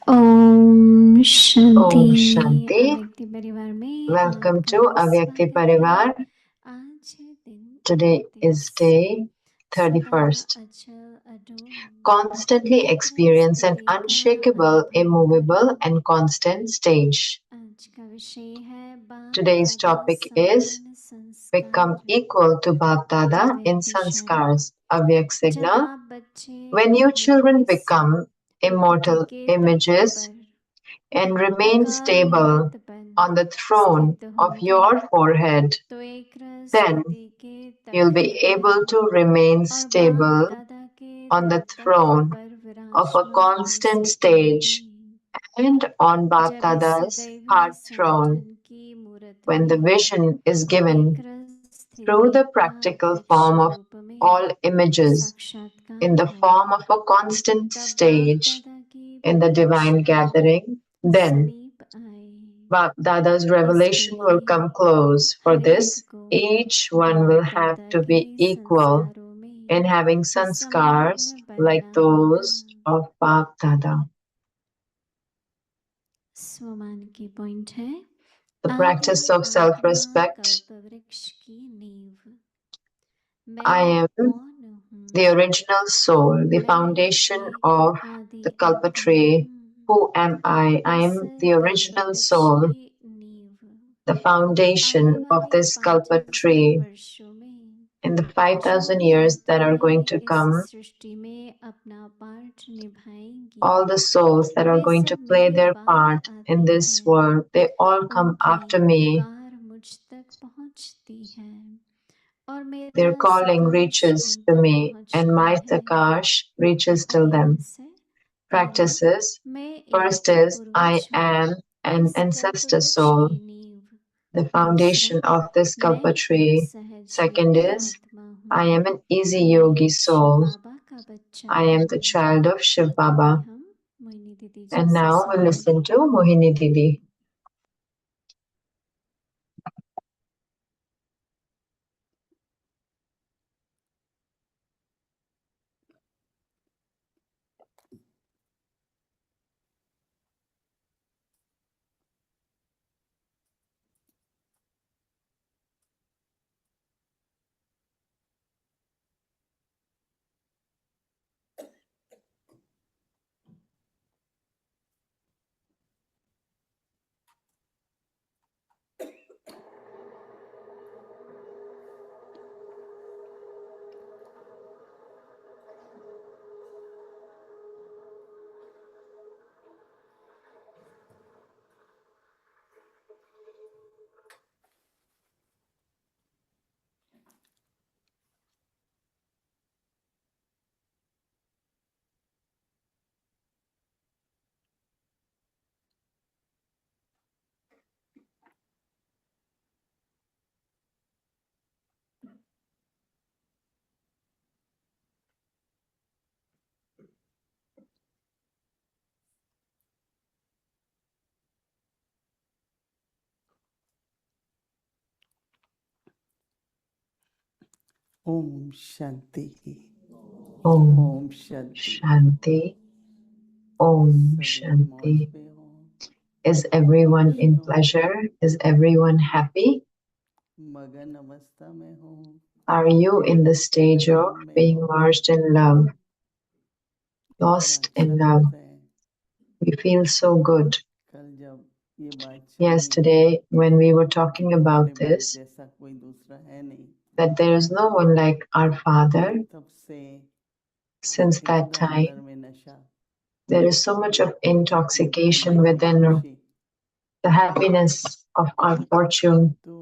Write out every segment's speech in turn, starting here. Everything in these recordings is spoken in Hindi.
ओम शांति। Om Shanti. अव्यक्ति परिवार में Welcome to आपका Avyakti स्वागत Parivar. है। आज है दिन Today is 29। day सदा 31st. अचल अडोल Constantly नित्य experience an स्थिति का unshakable, अनुभव immovable, करो। and constant stage. आज का विषय है बाप Today's दादा topic is समान Become संस्कार। equal to Bap Dada in अव्यक्त इशारा। sanskars. Avyak जब signal. आप बच्चे When you children निन्यास become प्रकृति immortal के तख्त images पर and remain अकाल stable मूर्तपन on the throne स्थित of होंगे your forehead, तो एक then स्थिति के you'll तख्त be पर able to remain और बाप stable दादा के on the तख्त throne पर of a विराजमान हो constant सकेंगे। stage and on जब इस Baptada's दैवी heart throne संगठन की मूर्त when the में vision is given एक through स्थिति the का practical प्रत्यक्ष form of रूप में all images साक्षात्कार in the हो form of a constant तब बाप stage दादा की in the divine प्रत्यक्षता gathering, then समीप आए। Baptada's इसके revelation will लिए come close. For हर एक this, को each one बाप will have दादा to के be equal संस्कारों में in having समान sanskars like बनना होगा। those of Bap Dada. स्वमान की पॉइंट है The आदि practice of आत्मा self-respect. कल्पवृक्ष की नींव। I मैं am कौन हूँ? the original soul, the मैं foundation एक of आदि the Kalpa आत्मा tree. हूँ। Who am I? I इस am the original Kalpavriksha soul, की नींव the foundation आने of वाले this Kalpa 5000 tree. वर्षों में In the जो 5,000 भी years that are going आत्माएं to इस come, सृष्टि में अपना पार्ट निभाएंगी all the souls that are वे going to सब play मेरे their बाद part in आती this हैं। world, they all come उनकी after me. पुकार मुझ तक पहुंचती है और Their मेरा calling सकाश reaches उन to तक me, and पहुंचता my है। Sakash reaches till them. अभ्यास है पहला, Practices. मैं First एक is, I पूर्वज हूँ am an इस ancestor कल्पवृक्ष soul, की नींव। the दूसरा, foundation of this मैं Kalpa एक tree. सहज Second योगी is, आत्मा I हूँ। am an easy मैं yogi शिव soul. बाबा का बच्चा I am the हूँ। child of Shiv अभी Baba. हम मोहिनी दीदी जी And से now we'll सुनेंगे। listen to Mohini Didi. Om Shanti. Om Om Shanti. Shanti. Om सभी मौज Shanti. पे हो। Is everyone in तीनों pleasure? Is everyone happy? मगन अवस्था में हो। Are you in the stage of लगन में being हो। immersed in love, कितना lost अच्छा in love? लगता है। We feel so good. कल जब ये बात चली Yesterday, when we were talking कि हमारे about बाप this, जैसा कोई दूसरा है नहीं, that there is no one like our Father, तब से since that इतना अंदर time, में नशा, there is so much of इतनी intoxication अंदर में within खुशी। the happiness of our fortune. तो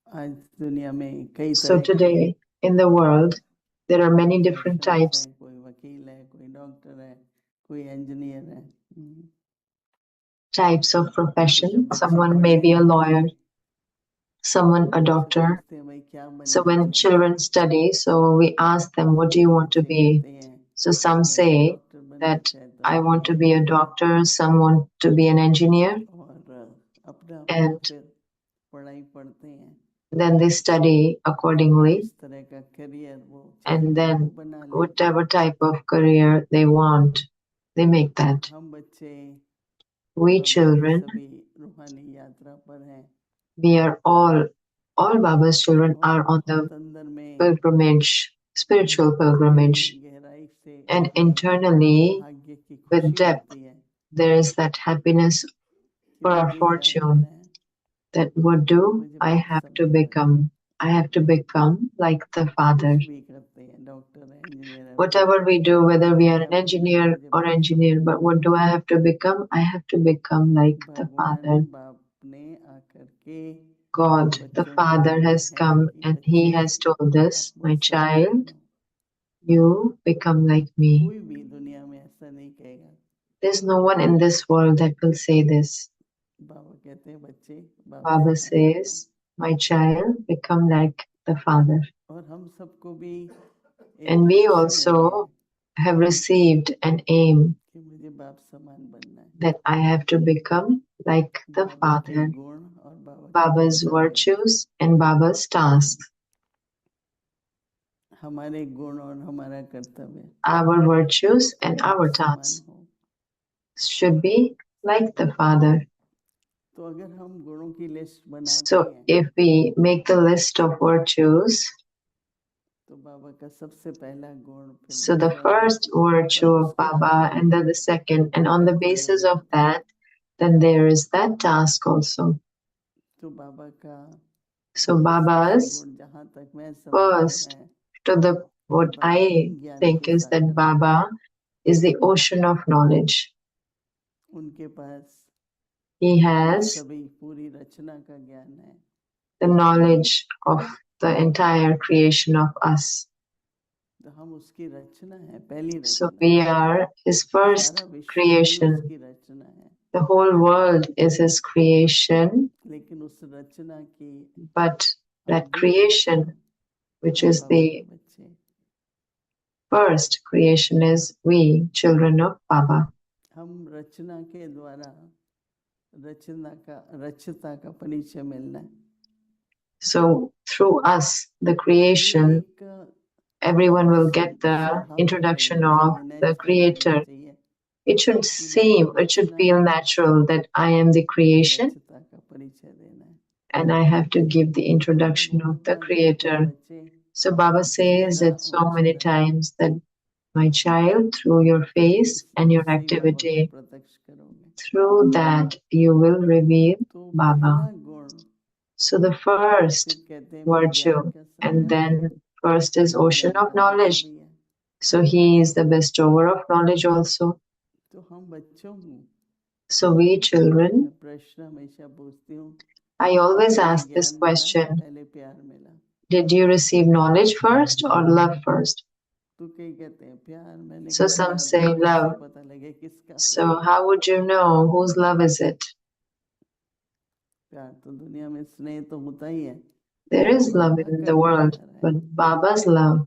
आज दुनिया में कई So तरह के today, in the world, there are many different professions types हैं। कोई वकील है, कोई डॉक्टर है, कोई इंजीनियर है। of तो जब profession. बच्चे Someone may be पढ़ने a जाते lawyer, हैं someone a तो उनसे doctor. पूछते हैं भाई क्या So बनना when चाहते children हो। study, so we ask them, what do you want to बच्चे be? कहते हैं So some मैं तो say डॉक्टर बनना that चाहता I हूँ, want to be a engineer. doctor, some want to be an engineer, और अपना अपना and फिर पढ़ाई पढ़ते हैं then they study कि accordingly. किस तरह का करियर वो and then whatever type of career they want, they make that. हम बच्चे We बाबा की children, सभी रूहानी यात्रा पर हैं we are all Baba's children are on the बहुत अंदर में pilgrimage, spiritual pilgrimage, गहराई से and internally, भाग्य की with खुशी depth, होती है there is that happiness कि for our मुझे क्या fortune. बनना है That what do मुझे I बाप have सा to बनना है become? I have to become like the Father. कुछ भी करते हैं डॉक्टर है इंजीनियर है Whatever we do, whether we are क्या an बनना है engineer मुझे or बाप सा engineer, but what do I have to become? I have to become like the भगवान Father. बाप ने आकर के God, the बच्चों को Father बोला has है come कि and He बच्चे has told us, आप my मुझसे child, बनो you become like me. कोई भी दुनिया में ऐसा नहीं कहेगा There's no one in this world that will say this. बाबा कहते हैं बच्चे बाप Baba सा बनो says, my child, become like the Father. और हम सबको भी एक And we लक्ष्य मिल गया also have received an aim कि मुझे बाप समान बनना है that I have to become like the बाबा के Father. गुण और बाबा के Baba's कर्तव्य virtues and Baba's tasks. हमारे गुण और हमारा कर्तव्य Our virtues and बाप our समान tasks हो should be like the Father. तो अगर हम गुणों की लिस्ट बनाते So हैं if we make the list of virtues, तो बाबा का सबसे पहला गुण फिर so the दूसरा गुण first और virtue of उसके Baba आधार and then पर the second, and on the कर्तव्य basis भी of होता है that, then there is that task also. तो बाबा का So सबसे Baba's गुण जहाँ तक मैं समझता हूँ first to the what Baba I ज्ञान think के is that Sagar Baba is the ocean of knowledge. उनके पास He has सभी पूरी रचना का ज्ञान है the knowledge of the entire creation of us. तो हम उसकी रचना है पहली So Rachna we are his first सारा विश्व ही creation. उसकी रचना है The whole world is his creation, लेकिन उस रचना की but that आदि creation, रचना which हम is बाबा के the बच्चे first creation, is we, children of Baba. हम रचना के द्वारा रचता का परिचय मिलना है So through us, the ये creation, एक everyone will get the स्वाभाविक introduction लगना of चाहिए the नेचुरल लगना Creator. चाहिए It should कि मैं seem, it should Rachna feel natural that I am the की creation रचता का परिचय देना है and I have to give the Baba introduction बहुत of the बार कहते हैं Creator. बच्चे So Baba says चेहरा it so और many चेहरा times that my child, through your face and your से ही बाबा को activity, प्रत्यक्ष करोगे through that you will reveal तो Baba. पहला गुण So the first फिर कहते हैं मैं ज्ञान virtue, का and Sagar then first is ocean ज्ञान of का दाता knowledge. भी है So he is the bestower of knowledge also. तो हम बच्चों को So we children, मैं प्रश्न हमेशा पूछती हूँ I always पहले ask this ज्ञान मिला question, पहले प्यार मिला did you receive knowledge first or love first? तो कई कहते हैं प्यार मैंने So कहा some प्यार say तो कैसे love. पता लगे किसका So how would you know whose love is it? प्यार तो दुनिया में स्नेह तो होता ही है There is love Baba in का the जो world, प्यार है but Baba's love.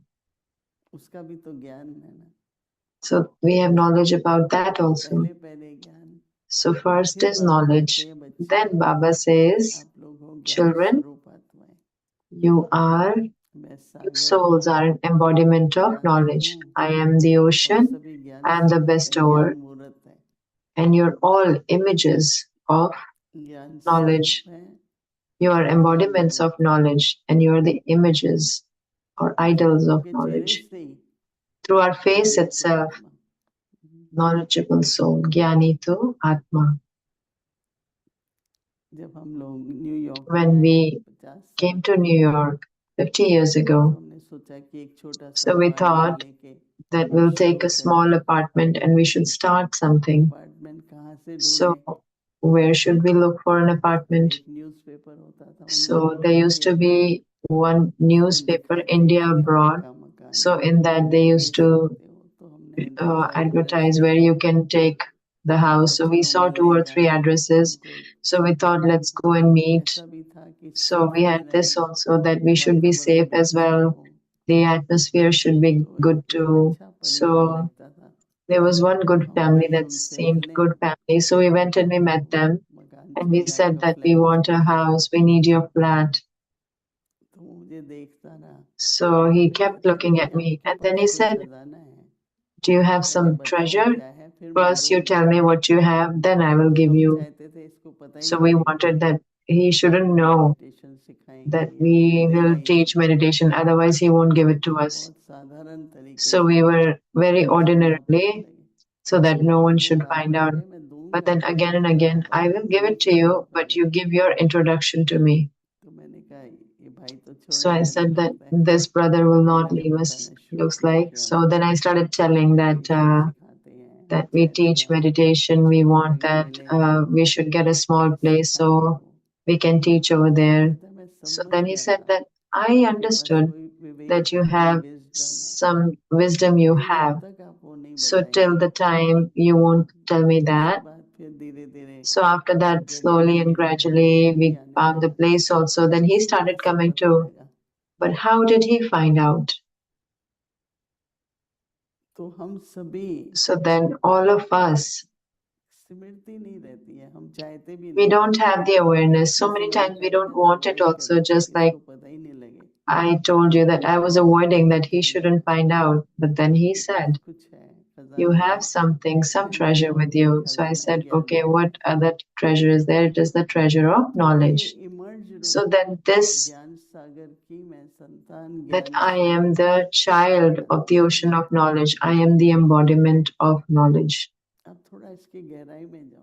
उसका भी तो ज्ञान है ना So we have knowledge about that तो also. पहले पहले ज्ञान So first फिर is बाबा कहते knowledge. हैं बच्चे Then Baba says, आप लोग हो ज्ञान children, स्वरूप आत्माएं you are, मैं you Sagar souls are an embodiment of दाता knowledge. हूँ I am the और ocean, सभी ज्ञान I am the स्वरूप है bestower, ज्ञान मूर्त है and you're all images of ज्ञान knowledge. स्वरूप है You are ज्ञान embodiments of मूर्त है knowledge, and you are the images or तो idols बाबा of के चेहरे knowledge. से ही Through our face ज्ञानी तो itself, आत्मा knowledgeable soul, Gyani to Atma. जब हम लोग न्यूयॉर्क में When आए we 50 साल came to New पहले York 50 years तो ago, हमने सोचा कि एक छोटा सा so we अपार्टमेंट thought लेके that कुछ we'll शुरू take a करें small apartment and we should start something. Apartment कहाँ से So ढूंढे where should we look for an फिर apartment? एक न्यूज़पेपर होता था So India there abroad used to be one उसमें newspaper, दिखाते India कि कहाँ Abroad. का मकान So in that they ले used to सकते हो तो हमने दो चार एड्रेस advertise where देखे you can take the house. So we चलो saw 2 मिलने or 3 जाएं addresses. हमको एक So we thought, let's go and meet. ऐसा भी था कि So we safety had this रहे also, that we should be वातावरण safe भी as अच्छा well. हो The atmosphere should be तो good एक too. अच्छा परिवार So लगता था there was one तो good हम family गए that उनसे seemed मिलने good family. So we went and we met them मकान and we चाहिए said आपका that we flat want a चाहिए house, we need your flat. तो मुझे देखता रहा So he kept looking at me, and then he said, "Do you have some treasure? First you tell me what you have, then I will give you." So we wanted that he shouldn't know that we will teach meditation, otherwise he won't give it to us. So we were very ordinarily, so that no one should find out. But then again and again, "I will give it to you, but you give your introduction to me." So I said that this brother will not leave us, looks like. So then I started telling that we teach meditation. We want that we should get a small place so we can teach over there. So then he said that I understood that you have some wisdom you have. So till the time you won't tell me that. So after that, slowly and gradually, we found the place also. Then he started coming too. But how did he find out? So then all of us, we don't have the awareness. So many times we don't want it also, just like I told you that I was avoiding that he shouldn't find out. But then he said, "You have something, some treasure with you." So I said, "Okay, what other treasure is there?" It is the treasure of knowledge. So then this, that I am the child of the ocean of knowledge. I am the embodiment of knowledge.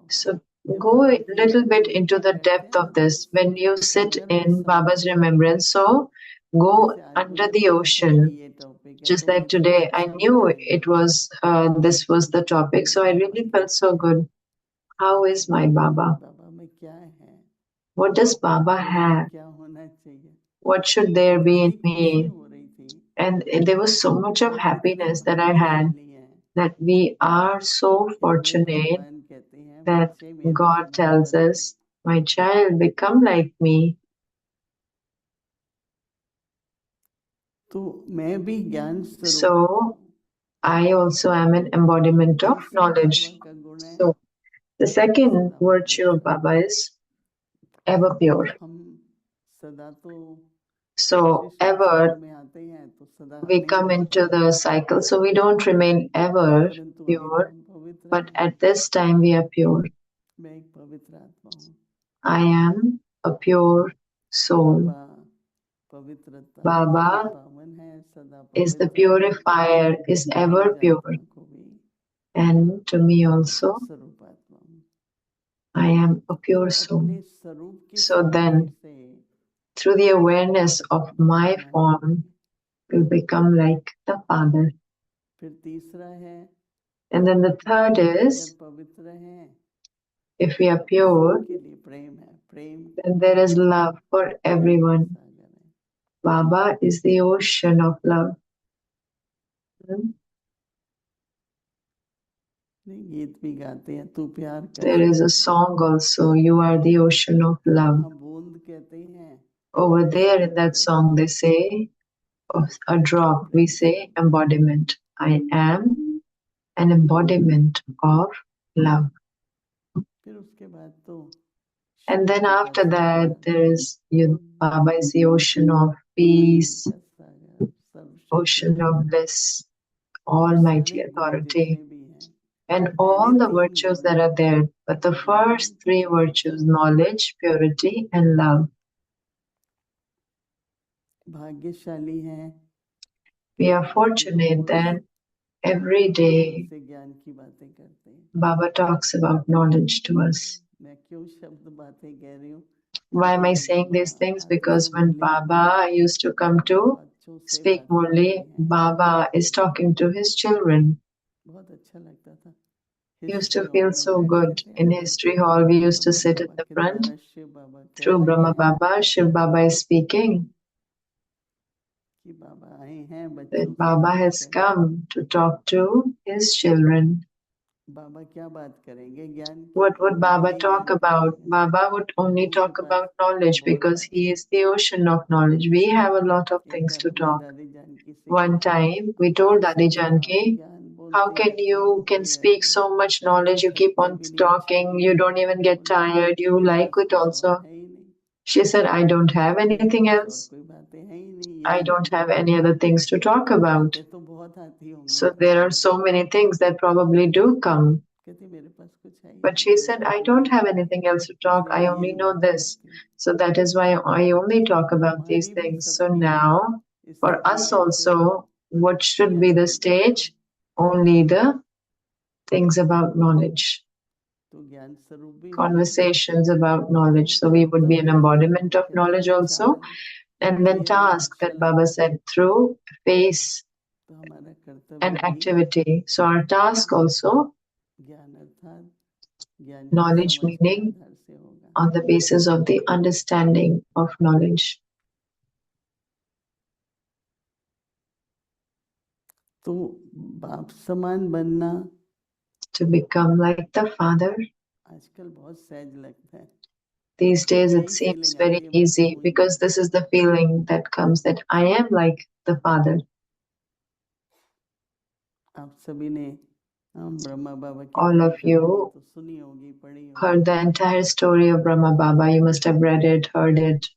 So go a little bit into the depth of this. When you sit in Baba's remembrance, so go under the ocean. Just like today, I knew it was, this was the topic. So I really felt so good. How is my Baba? What does Baba have? What should there be in me? And there was so much of happiness that I had, that we are so fortunate that God tells us, "My child, become like me." So I also am an embodiment of knowledge. So the second virtue of Baba is ever pure. So ever we come into the cycle, so we don't remain ever pure, but at this time we are pure. I am a pure soul. Baba is the purifier, is ever pure. And to me also, I am a pure soul. So then, through the awareness of my form, will become like the Father. And then the third is, if we are pure, then there is love for everyone. Baba is the ocean of love. There is a song also, "You are the ocean of love." Over there in that song they say, of a drop, we say embodiment. I am an embodiment of love. And then after that, there is, Baba is the ocean of peace, ocean of bliss, almighty authority, and all the virtues that are there. But the first three virtues, knowledge, purity, and love. We are fortunate that every day Baba talks about knowledge to us. Why am I saying these things? Because when Baba used to come to speak Murli, Baba is talking to his children. He used to feel so good. In History Hall, we used to sit at the front. Through Brahma Baba, Shiv Baba is speaking. That Baba has come to talk to his children. What would Baba talk about? Baba would only talk about knowledge because he is the ocean of knowledge. We have a lot of things to talk. One time we told Dadi Janki, "How can you speak so much knowledge? You keep on talking. You don't even get tired. You like it also." She said, I don't have anything और else. कोई बातें हैं ही नहीं, I यही don't बातें have any other things to talk about. बातें तो बहुत आती होंगी So there are so many things that probably do come. कहती मेरे पास कुछ है ही But she said, I don't have anything else to talk. I only know this. So that is why I only talk about these things. So now, for us also, what should be the stage? Only the things about knowledge, तो ज्ञान स्वरूप भी होंगे। conversations about knowledge. So we would be an embodiment of knowledge also. And then task that Baba said through face तो हमारा कर्तव्य and भी activity. So our task also, ज्ञान अर्थात ज्ञान की knowledge समझ के meaning आधार से होगा। on the basis of the understanding of knowledge. तो बाप समान बनना To become like the Father. आजकल बहुत सहज लगता है। These days it यही seems feeling very आती है, बस easy वही because this is the feeling that comes that I am like the Father. आप सभी ने ब्रह्मा बाबा की All पूरी of कहानी you तो सुनी होगी, पढ़ी होगी। heard the entire story of Brahma Baba. You must have read it, heard it.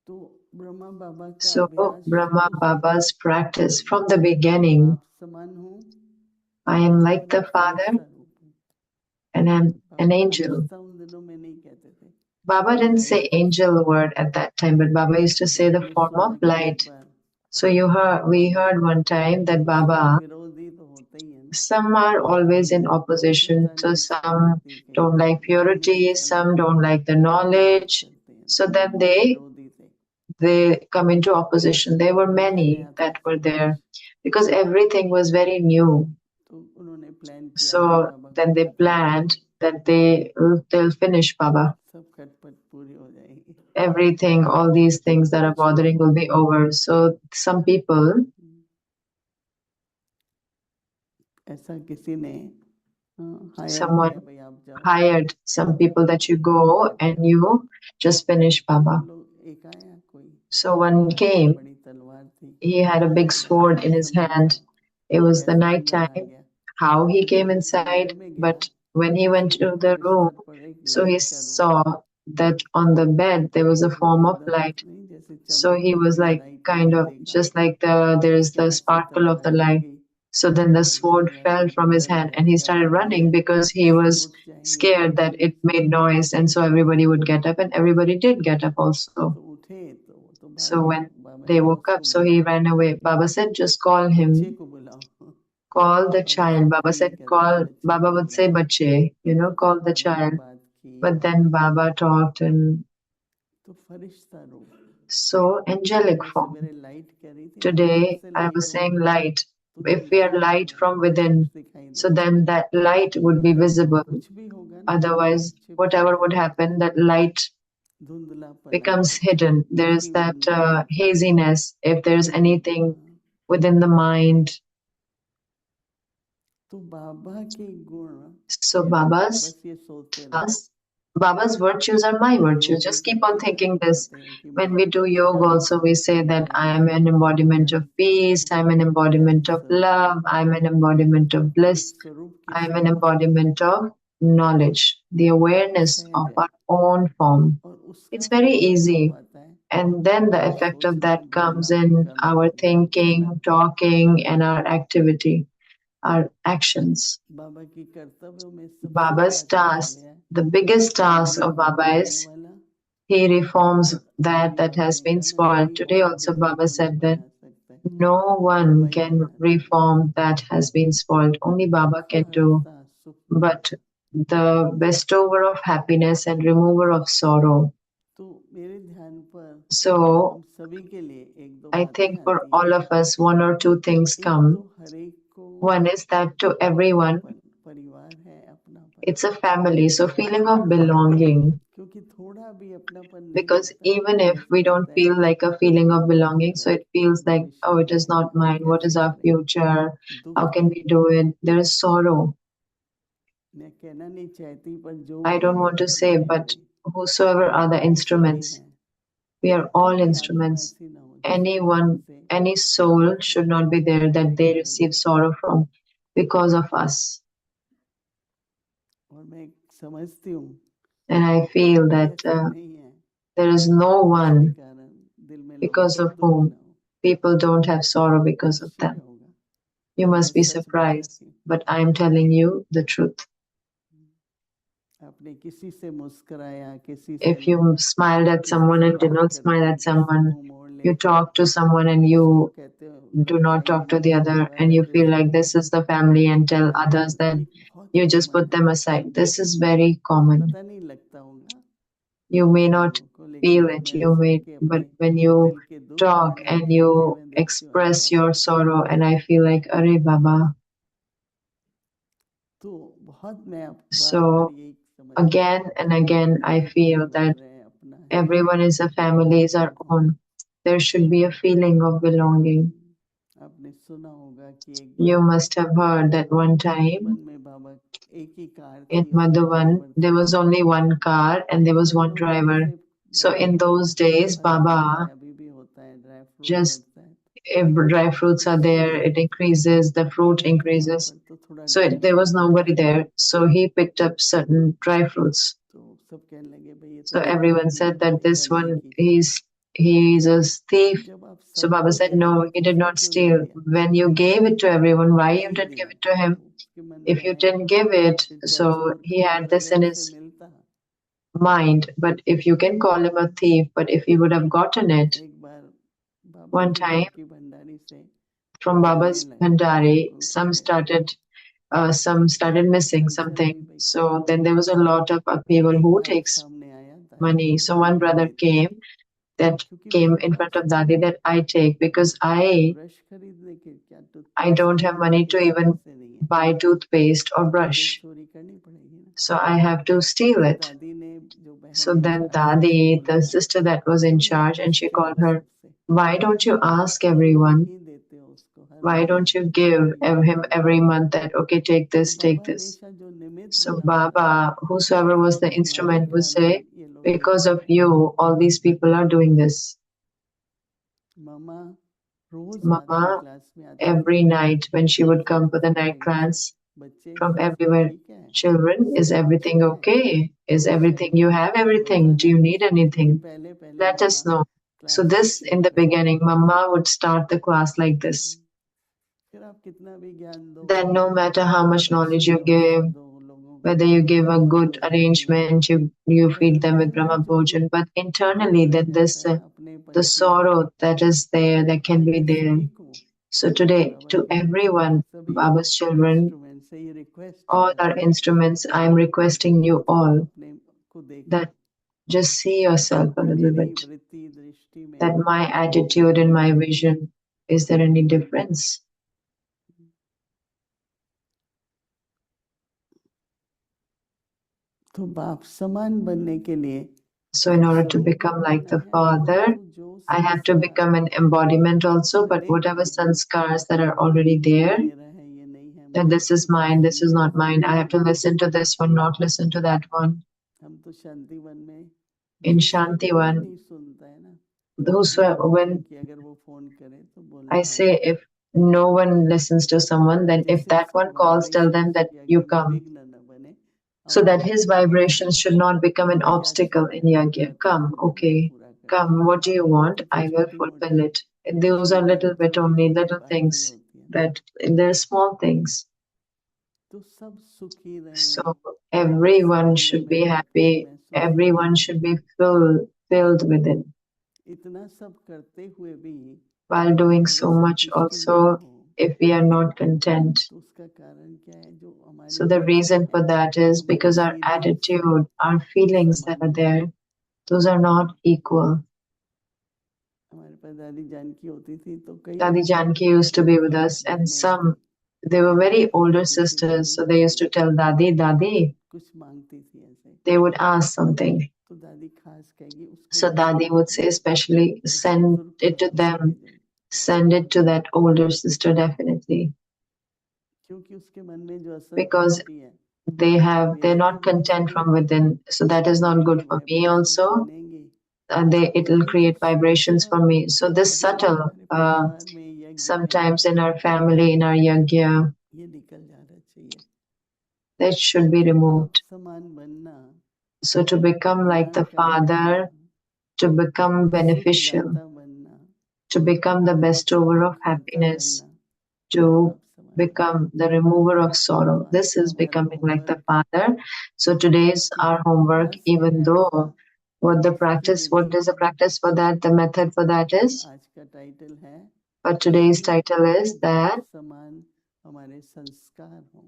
तो ब्रह्मा बाबा का So अभ्यास Brahma शुरू से Baba's practice from the beginning, बाप समान हूँ I am like और the एक Father फरिश्ता रूप हूँ। and I'm an Baba angel. फरिश्ता उन दिनों में नहीं कहते थे। Baba didn't say angel word at that time, but Baba used to say the हमने form सुना of कि एक light. Bar So we heard one time that सब Baba, विरोधी तो होते ही हैं ना। some are always in opposition. So some don't like purity, some don't like the knowledge. So then they come into opposition. There were many that were there because everything was very new. तो उन्होंने प्लान किया कि So बाबा को then they खत्म planned that they'll finish Baba. सब खटपट पूरी हो जाएगी। Everything, all these things that are bothering will be over. So some people, ऐसा किसी ने हायर someone किया, भाई आप जाओ। hired some people that you go and you just finish Baba. लोग एक आया कोई, So one came, बड़ी तलवार थी, he had a big sword in his hand. It was the night time. How he came inside, but when he went to the room, so he saw that on the bed there was a form of light. So he was like kind of just like there's the sparkle of the light. So then the sword fell from his hand and he started running because he was scared that it made noise, and so everybody would get up, and everybody did get up also. So when they woke up, so he ran away. Baba said, just call him. Call the child. Baba said, call. Baba would say, bache, call the child. But then Baba talked and so angelic form. Today I was saying light. If we are light from within, so then that light would be visible. Otherwise, whatever would happen, that light becomes hidden. There's that haziness if there's anything within the mind. So Baba's virtues are my virtues. Just keep on thinking this. When we do yoga also, we say that I am an embodiment of peace, I'm an embodiment of love, I'm an embodiment of bliss, I'm an embodiment of knowledge, the awareness of our own form. It's very easy. And then the effect of that comes in our thinking, talking, and our activity, our actions. Baba's task, the biggest task of Baba is he reforms that has been spoiled. Today also Baba said that no one can reform that has been spoiled. Only Baba can do. But the bestower of happiness and remover of sorrow. So I think for all of us, one or two things come. One is that to everyone, it's a family, so feeling of belonging. Because even if we don't feel like a feeling of belonging, so it feels like, oh, it is not mine, what is our future, how can we do it? There is sorrow. I don't want to say, but whosoever are the instruments, we are all instruments. Any soul should not be there that they receive sorrow from because of us. And I feel that There is no one जिसके कारण दिल में लोगों because को of दुख whom ना हो। people don't have sorrow because of आश्चर्य them. होगा, You मैं must be सच surprised, बताती हूँ। but I am telling you the truth. आपने किसी से मुस्कुराया, किसी से If you smiled at किसी someone से and did बात not करते smile हैं, at किसी से someone, मुंह मोड़ you लेते हैं, talk to someone and उसको you कहते हो do बस not भाई talk to ये the मेरा other, परिवार and है, you feel like रिश्तेदार this is the family and tell है, others that ये बहुत you just कॉमन put है। them aside. This is very common. पता नहीं लगता होगा You may not लोगों को, लेकिन feel जब it, मैं you सुन may, के but अपने when you दिल के दुख talk मैंने and निकलते you हुए देखती हूँ, अरे express बाप your रे। sorrow, and I feel like, Arey Baba. तो बहुत मैं बार बार So यही समझ again and again, I सब feel that परिवार है, अपना है, everyone is a family, is our own. There should be a feeling of belonging. आपने सुना होगा कि एक You bar must have heard that one time Madhuban में बाबा एक ही कार in थी, उसमें Madhuban, ड्राइवर there था, was only one car and there was तो one उन्होंने driver. जैसे So in those days, फल बढ़ता है, Baba, अभी भी होता है, ड्राई फ्रूट just बढ़ता है, if dry fruits तो are there, इसीलिए it increases, the कोई fruit नहीं था वहाँ increases. पर, तो थोड़ा So dry there was fruit nobody उठाया, there. So he picked up certain dry fruits. तो सब कहने लगे भाई ये तो So everyone चोरी said that किया, this गंदगी one, की थी। he's a thief. जब आप So Baba सबको said, दे no, देते he तो did उसको not क्यों नहीं steal. दिया, When you gave it to everyone, why you नहीं didn't give दिया, it to him? तो उसके मन में If you आया, didn't give it, फिर चाहे so चोर he था, had पर this अगर in उसे his मिलता, mind. But if you can call him a thief, but if he would have gotten it, एक बार बाबा one जी time की भंडारी से from जाने Baba's लगा, Bhandari, कोई उठा गया, some started missing हलचल हुई something. भाई, So then there was a lot of तब upheaval. एक Who भाई takes सामने आया, दादी money? So one मैं brother देता हूँ, क्योंकि came मेरे in front pass of Dadi that I take because I brush खरीदने के, क्या I टूथपेस्ट don't have खरीदने money के to भी even पैसे नहीं है, buy toothpaste or तो मुझे brush. चोरी करनी पड़ेगी ना। So I have to steal तो it. दादी ने, जो So बहन then इंचार्ज थी, उसको Dadi, the बुलाया, sister that was in क्यों नहीं charge, and she पूछते called हो her, सबसे, why don't you ask क्यों everyone? नहीं देते हो उसको हर Why महीने don't you give him ये every वो। month that, okay, take तो this, take बाबा this? हमेशा जो निमित्त So बनाता है, Baba, whosoever was the तुम्हारे instrument, would कारण say, ये लोग because निकल of रहे हैं। you, all these people are doing this. मामा रोज रात में Mama, क्लास में आती थी, every night when she would come for the night पूछेगी class बच्चे from सब everywhere, ठीक है, children, is सब everything अच्छा है, okay? Is everything, चलो you have everything? Do बताना। you need क्योंकि anything? पहले पहले Let मामा us know. So क्लास को this शुरू in the करती beginning, थी, Mama would start the class like this. फिर आप कितना भी ज्ञान दो, Then no matter how much अच्छी knowledge you व्यवस्था give, दो, लोगों को whether you give a Brahma good भोजन खिलाओ, arrangement, you पर feed them with अंदर Brahma में जो Bhojan, but दुख internally रह then जाता this, है ना अपने the पन की, sorrow that is there, that can आज be मैं there. सभी को, So today, बाबा to के बच्चे, everyone, सभी Baba's children, इंस्ट्रूमेंट से ये रिक्वेस्ट all कर our रहा हूँ instruments, I am requesting कि you थोड़ा all अपने को देखो, that just see yourself a little मेरी bit, वृत्ति दृष्टि में that my कोई attitude अंतर and my है, vision, is there any difference? तो बाप समान बनने के लिए So in order to सभी को become like बनना the है, Father, परंतु जो I have to संस्कार become an embodiment also, but पहले whatever के हैं, sanskars that are already ये there, मेरा है, ये नहीं है, that मुझे this is इसकी mine, this is पसंद not नहीं, mine, I सुनना have to नहीं। listen to this one, not listen to that one. हम तो शांति वन में In जिसको कोई Shantivan, नहीं सुनता है ना, those मैं बोलती हूँ when कि अगर वो फोन करे तो I बोलना हाँ, say if no one listens to someone, then if जिससे that उसका one calls, tell vibration them that उसके you यज्ञ में come, विघ्न न बने, so आओ that his vibrations should not become an क्या obstacle चाहते in हो Yagya. बताते Come, रहो, मैं okay, पूरा करती come, what do you हूँ। want? बाकी तो I will छोटी fulfill मोटी it. Those are चीजें, little bit छोटी only, मोटी little बातें things होती हैं, that they're small things. तो सब सुखी So रहें, इस everyone हृदय should में be भक्ति happy, महसूस everyone करें। should be filled within. इतना सब करते हुए भी While doing अगर so much संतुष्टि ना also, हो, if we are not content. तो उसका कारण क्या है? जो हमारी So the वृत्ति reason है, for that is हमारी because our फीलिंग्स है, attitude, our वो feelings that समान are नहीं है। there, those are not equal. हमारे पास दादी जानकी होती थी तो कई Dadi Janki used to be with बुजुर्ग us, and बहनें थी, some, they were very वो older कहती थी sisters, दादी so they used to tell Dadi, Dadi, कुछ मांगती थी ऐसे, they would ask something. तो दादी खास कहेगी उसको So उसको Dadi would भेजो, say, especially, उस send बुजुर्ग को it to वापस them, भेजो, send it to that older sister definitely, क्योंकि उसके मन में जो because असंतुष्टि है, they're मेरे भी not मन से content भी from within. So that is not negative good for me vibrations also. बनेंगी। It'll ये तो create vibrations सूक्ष्म for me. So this अभी भी subtle, हमारे परिवार में, यज्ञ में sometimes in our family, in our yagya, ये निकल जाना चाहिए। that should be तो बाप removed. समान बनना, So to become like ज्ञान the का Father, निकलना, to become सुख beneficial, दाता बनना, to become the bestower of दुख हरता happiness, बनना, to बाप समान become the remover of sorrow. आज This का is हमारा becoming like the homework Father. So today's our homework, अभ्यास क्या even है though आपका? what the इसकी practice, Vidhi what is the practice for that, the method for that is, आज का टाइटल है but today's कि title is that बाप समान हमारे संस्कार हों।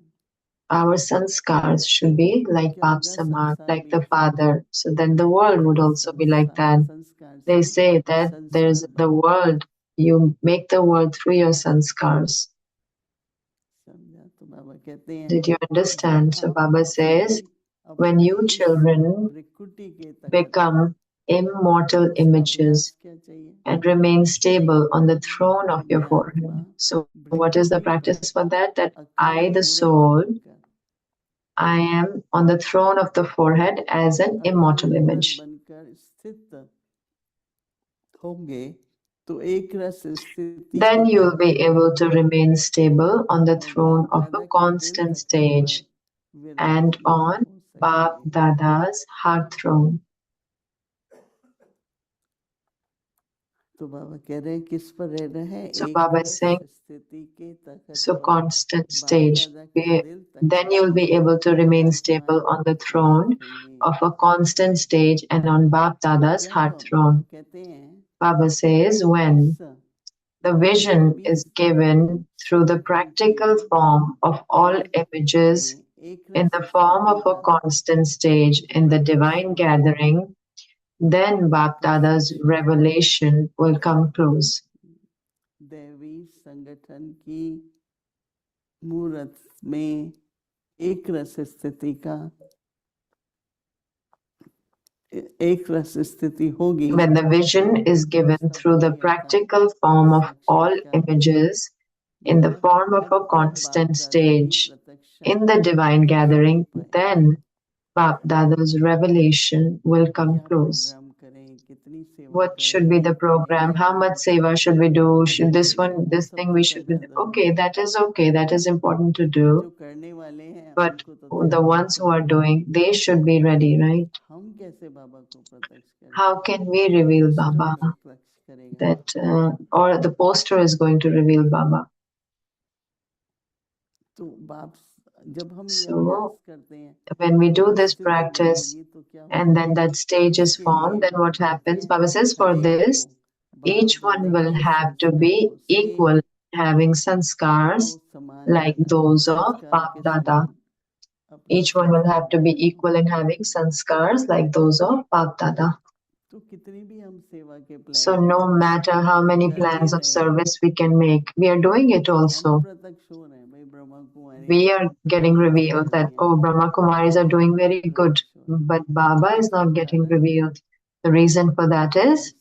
our sanskars should be तो like क्या Bap होगा Saman, संसार like भी the Father. So then the world would also be like that. संस्कार They से say that there's संसार the world, you make the world through your sanskars. समझा? तो बाबा कहते हैं Did you जब understand? So आप Baba बच्चे says, when अपने you इस children प्रकृति के तहत become immortal इसका images अभ्यास क्या चाहिए? and remain stable on the throne of your मैं forehead. आत्मा So what is the प्रकृति पर practice for that? That अखंड I, the मूर्त soul, बनकर I am on the throne of the forehead as an अखंड immortal मूर्त image. बनकर स्थित होंगे तो एक रस स्थिति Then के you'll तहत be able to remain stable on the और throne बाप of दादा a के दिल constant तख्त पर stage and विराजमान on हो Bap सकेंगे। Dada's heart throne. तो बाबा कह रहे हैं किस पर रहना है? So एक Baba is रस saying, स्थिति के तख्त so पर constant बाप stage. दादा के दिल तख्त Then you'll पर be able to remain विराजमान stable on the हो throne सकेंगे। of a constant stage and on Bap Dada's जब heart बाबा throne. कहते हैं Baba says, when इस the vision 24 is given through the संगठन की practical form of all आवाज images में एक in रस the form स्थिति of a का constant stage in the divine प्रत्यक्ष gathering, then Bap Dada's प्रत्यक्ष revelation will come close. दैवी संगठन की मूर्त में एक रस स्थिति का एक रस स्थिति होगी When the vision is given through the practical form of all images in the form of a constant stage in the divine gathering, then Bap Dada's revelation will come close. What should be the program? How much seva should we do? Should this one, this thing we should do? Okay, that is okay. That is important to do. But the ones who are doing, they should be ready, right? How can we reveal Baba? That or the poster is going to reveal Baba. So when we do this practice and then that stage is formed, then what happens? Baba says for this, each one will have to be equal, having sanskars like those of Bap Dada. Each one will have to be equal in having sanskars like those of Bap Dada. So no matter how many plans of service we can make, we are doing it also. We are getting revealed that, oh, Brahma Kumaris are doing very good, but Baba is not getting revealed. The reason for that is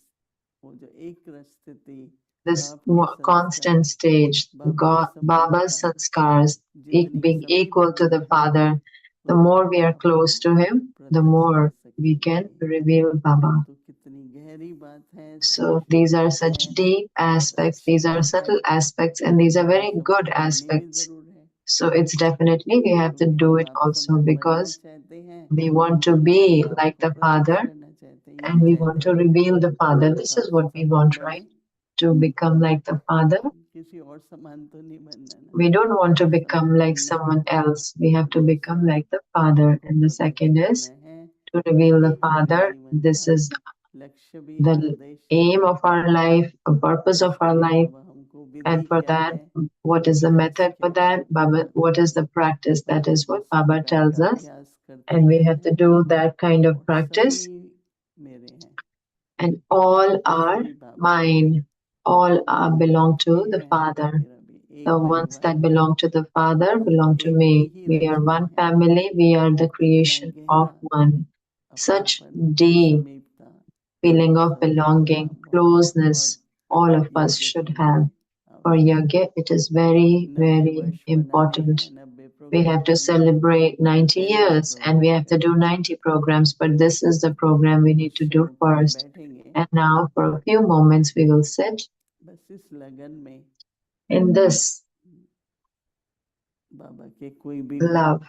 this constant stage, Baba's sanskars being equal to the Father. The more we are close to him, the more we can reveal Baba. So these are such deep aspects, these are subtle aspects, and these are very good aspects. So it's definitely we have to do it also because we want to be like the Father and we want to reveal the Father. This is what we want, right? To become like the Father. We don't want to become like someone else. We have to become like the Father. And the second is to reveal the Father. This is the aim of our life, the purpose of our life. And for that, what is the method for that? Baba, what is the practice? That is what Baba tells us. And we have to do that kind of practice. And all are mine. All are belong to the Father. The ones that belong to the Father belong to me. We are one family. We are the creation of one. Such deep feeling of belonging, closeness, all of us should have. For Yagya, it is very, very important. We have to celebrate 90 years and we have to do 90 programs, but this is the program we need to do first. And now, for a few moments, we will sit in this love,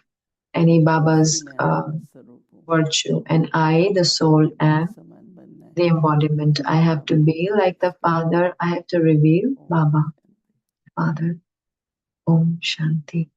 any Baba's virtue. And I, the soul, am the embodiment. I have to be like the Father. I have to reveal Baba, Father. Om Shanti.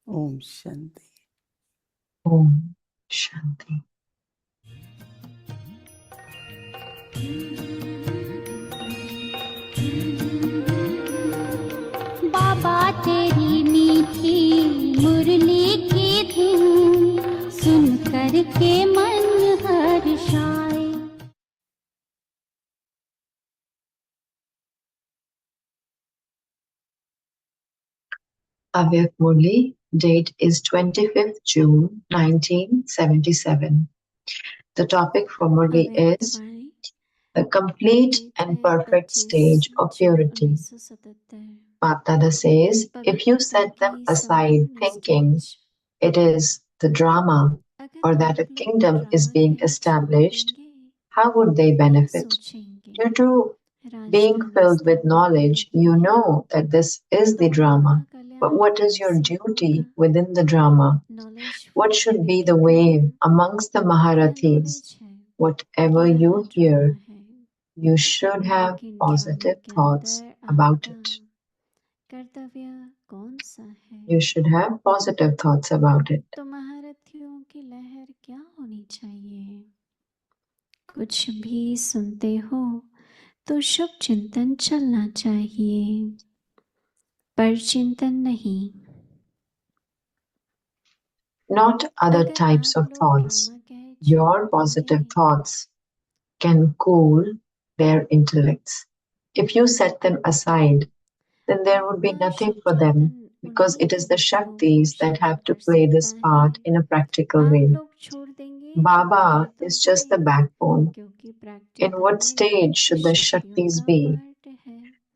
Om Shanti. Om Shanti. बाबा तेरी मीठी मुरली की धुन सुन कर के मन हर्षाए। Avyak Murli, date is 25th June 1977. The topic for Murli is the complete and perfect stage of purity. Bapdada says, if you set them aside thinking it is the drama or that a kingdom is being established, how would they benefit? Due to being filled with knowledge, you know that this is the drama. But what is your duty within the drama? What should be the way amongst the Maharathis? Whatever you hear, you should have positive thoughts about it. You should have positive thoughts about it. तो महारथियों की लहर क्या होनी चाहिए? कुछ भी सुनते हो तो शुभ चिंतन चलना चाहिए, पर चिंतन नहीं। Not other types of thoughts. Your positive thoughts can cool their intellects. If you set them aside, then there would be nothing for them, because it is the Shaktis that have to play this part in a practical way. Baba is just the backbone. In what stage should the Shaktis be?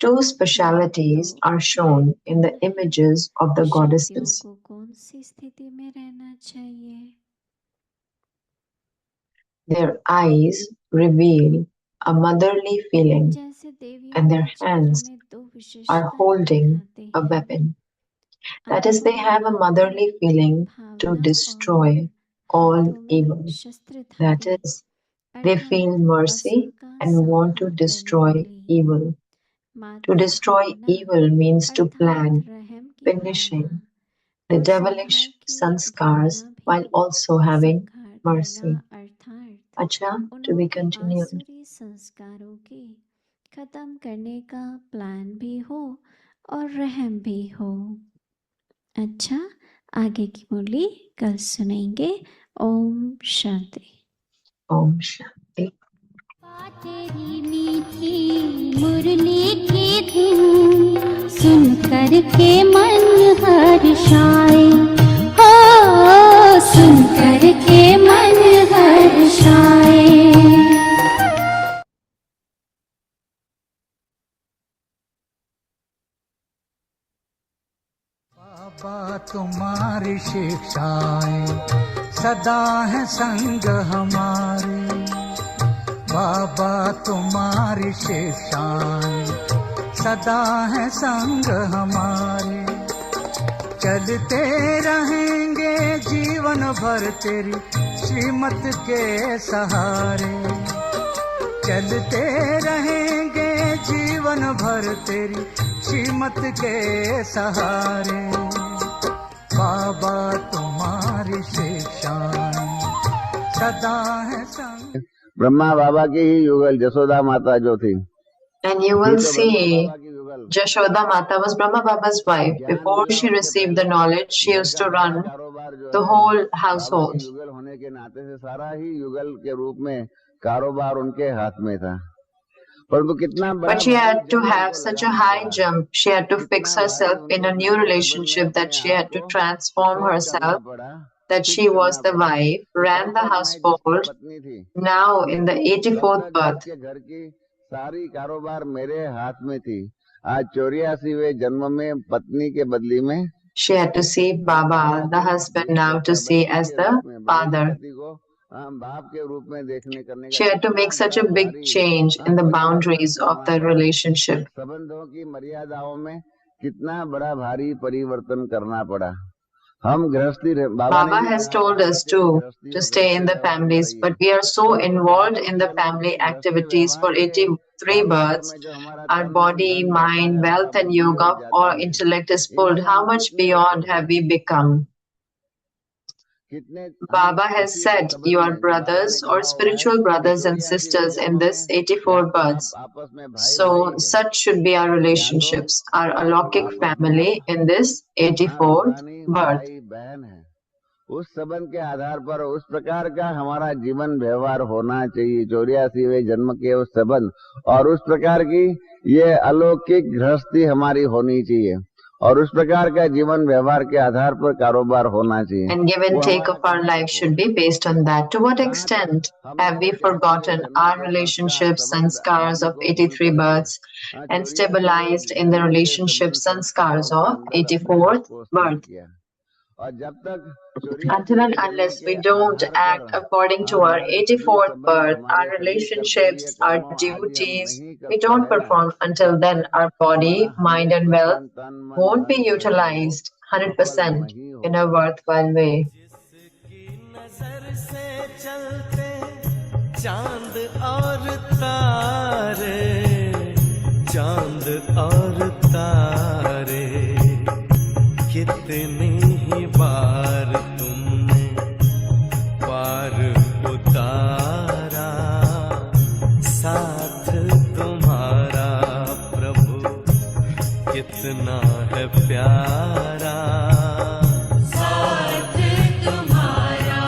Two specialities are shown in the images of the goddesses. Their eyes reveal a motherly feeling, and their hands are holding a weapon. That is, they have a motherly feeling to destroy all evil. That is, they feel mercy and want to destroy evil. To destroy evil means to plan, finishing the devilish sanskars while also having mercy. Acha, to be continued. संस्कारों के खत्म करने का प्लान भी हो और रहम भी हो। अच्छा, आगे की मुरली कल सुनेंगे। ओम शांति। ओम शांति। तेरी मीठी मुरली की धुन सुन कर के मन हर्षाए, हो सुन कर के मन हर्षाए। बाबा तुम्हारी शिक्षाएं सदा है संग हमारे। बाबा तुम्हारी शिक्षाएं सदा है संग हमारे। चलते रहेंगे जीवन भर तेरी श्रीमत के सहारे। चलते रहेंगे जीवन जीवन भर तेरी श्रीमत के सहारे। बाबा तुम्हारी शिक्षाएं सदा है संग। ब्रह्मा बाबा की ही युगल जसोदा माता जो थी, And you will see Jashoda Mata was Brahma Baba's wife. Before she received the knowledge, she used to run the whole household. युगल होने के नाते से सारा ही युगल के रूप में कारोबार उनके हाथ में था। परंतु कितना बड़ा, But she had to have such a high jump. She had to fix herself in a new relationship, that she had to transform herself, that she was the wife, ran the household, now in the 84th birth. घर की सारी कारोबार मेरे हाथ में थी। आज 84वें जन्म में पत्नी के बदली में She had to see Baba, the husband, now to see as the father. बाप के रूप में देखने करने She had to make such a big change in the boundaries of the relationship. संबंधों की मर्यादाओं में कितना बड़ा भारी परिवर्तन करना पड़ा। हम गृहस्थी Baba has told us to stay in the families, but we are so involved in the family activities for 83 births. Our body, mind, wealth and yoga or intellect is pulled. How much beyond have we become? Baba has said, you are brothers or spiritual brothers and sisters in this 84 births. So such should be our relationships, our alaukic family in this 84th birth. उस संबंध के आधार पर उस प्रकार का हमारा जीवन व्यवहार होना चाहिए। 84वें जन्म के उस संबंध और उस प्रकार की ये अलौकिक गृहस्थी हमारी होनी चाहिए और उस प्रकार का जीवन व्यवहार के आधार पर कारोबार होना चाहिए। And give and take of our life should be based on that. To what extent have we forgotten our relationships, sanskars of 83 births and stabilized in the relationship sanskars of 84th birth? Until and unless we don't act according to our 84th birth, our relationships, our duties, we don't perform, until then our body, mind and wealth won't be utilized 100% in a worthwhile way. कितनी ही बार तुमने पार उतारा, साथ तुम्हारा प्रभु कितना है प्यारा, साथ तुम्हारा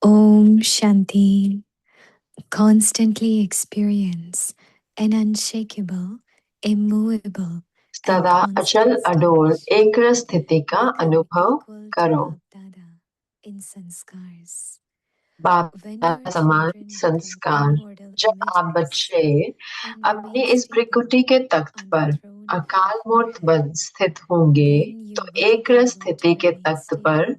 Om Shanti. Constantly experience an unshakable, immovable, सदा अचल अडोल एक स्थिति का अनुभव करो। in sanskars. बाप का समान संस्कार। जब आप बच्चे अपनी इस भ्रिकुटी के तख्त पर अकाल मूर्त बन स्थित होंगे, तो एक स्थिति के तख्त पर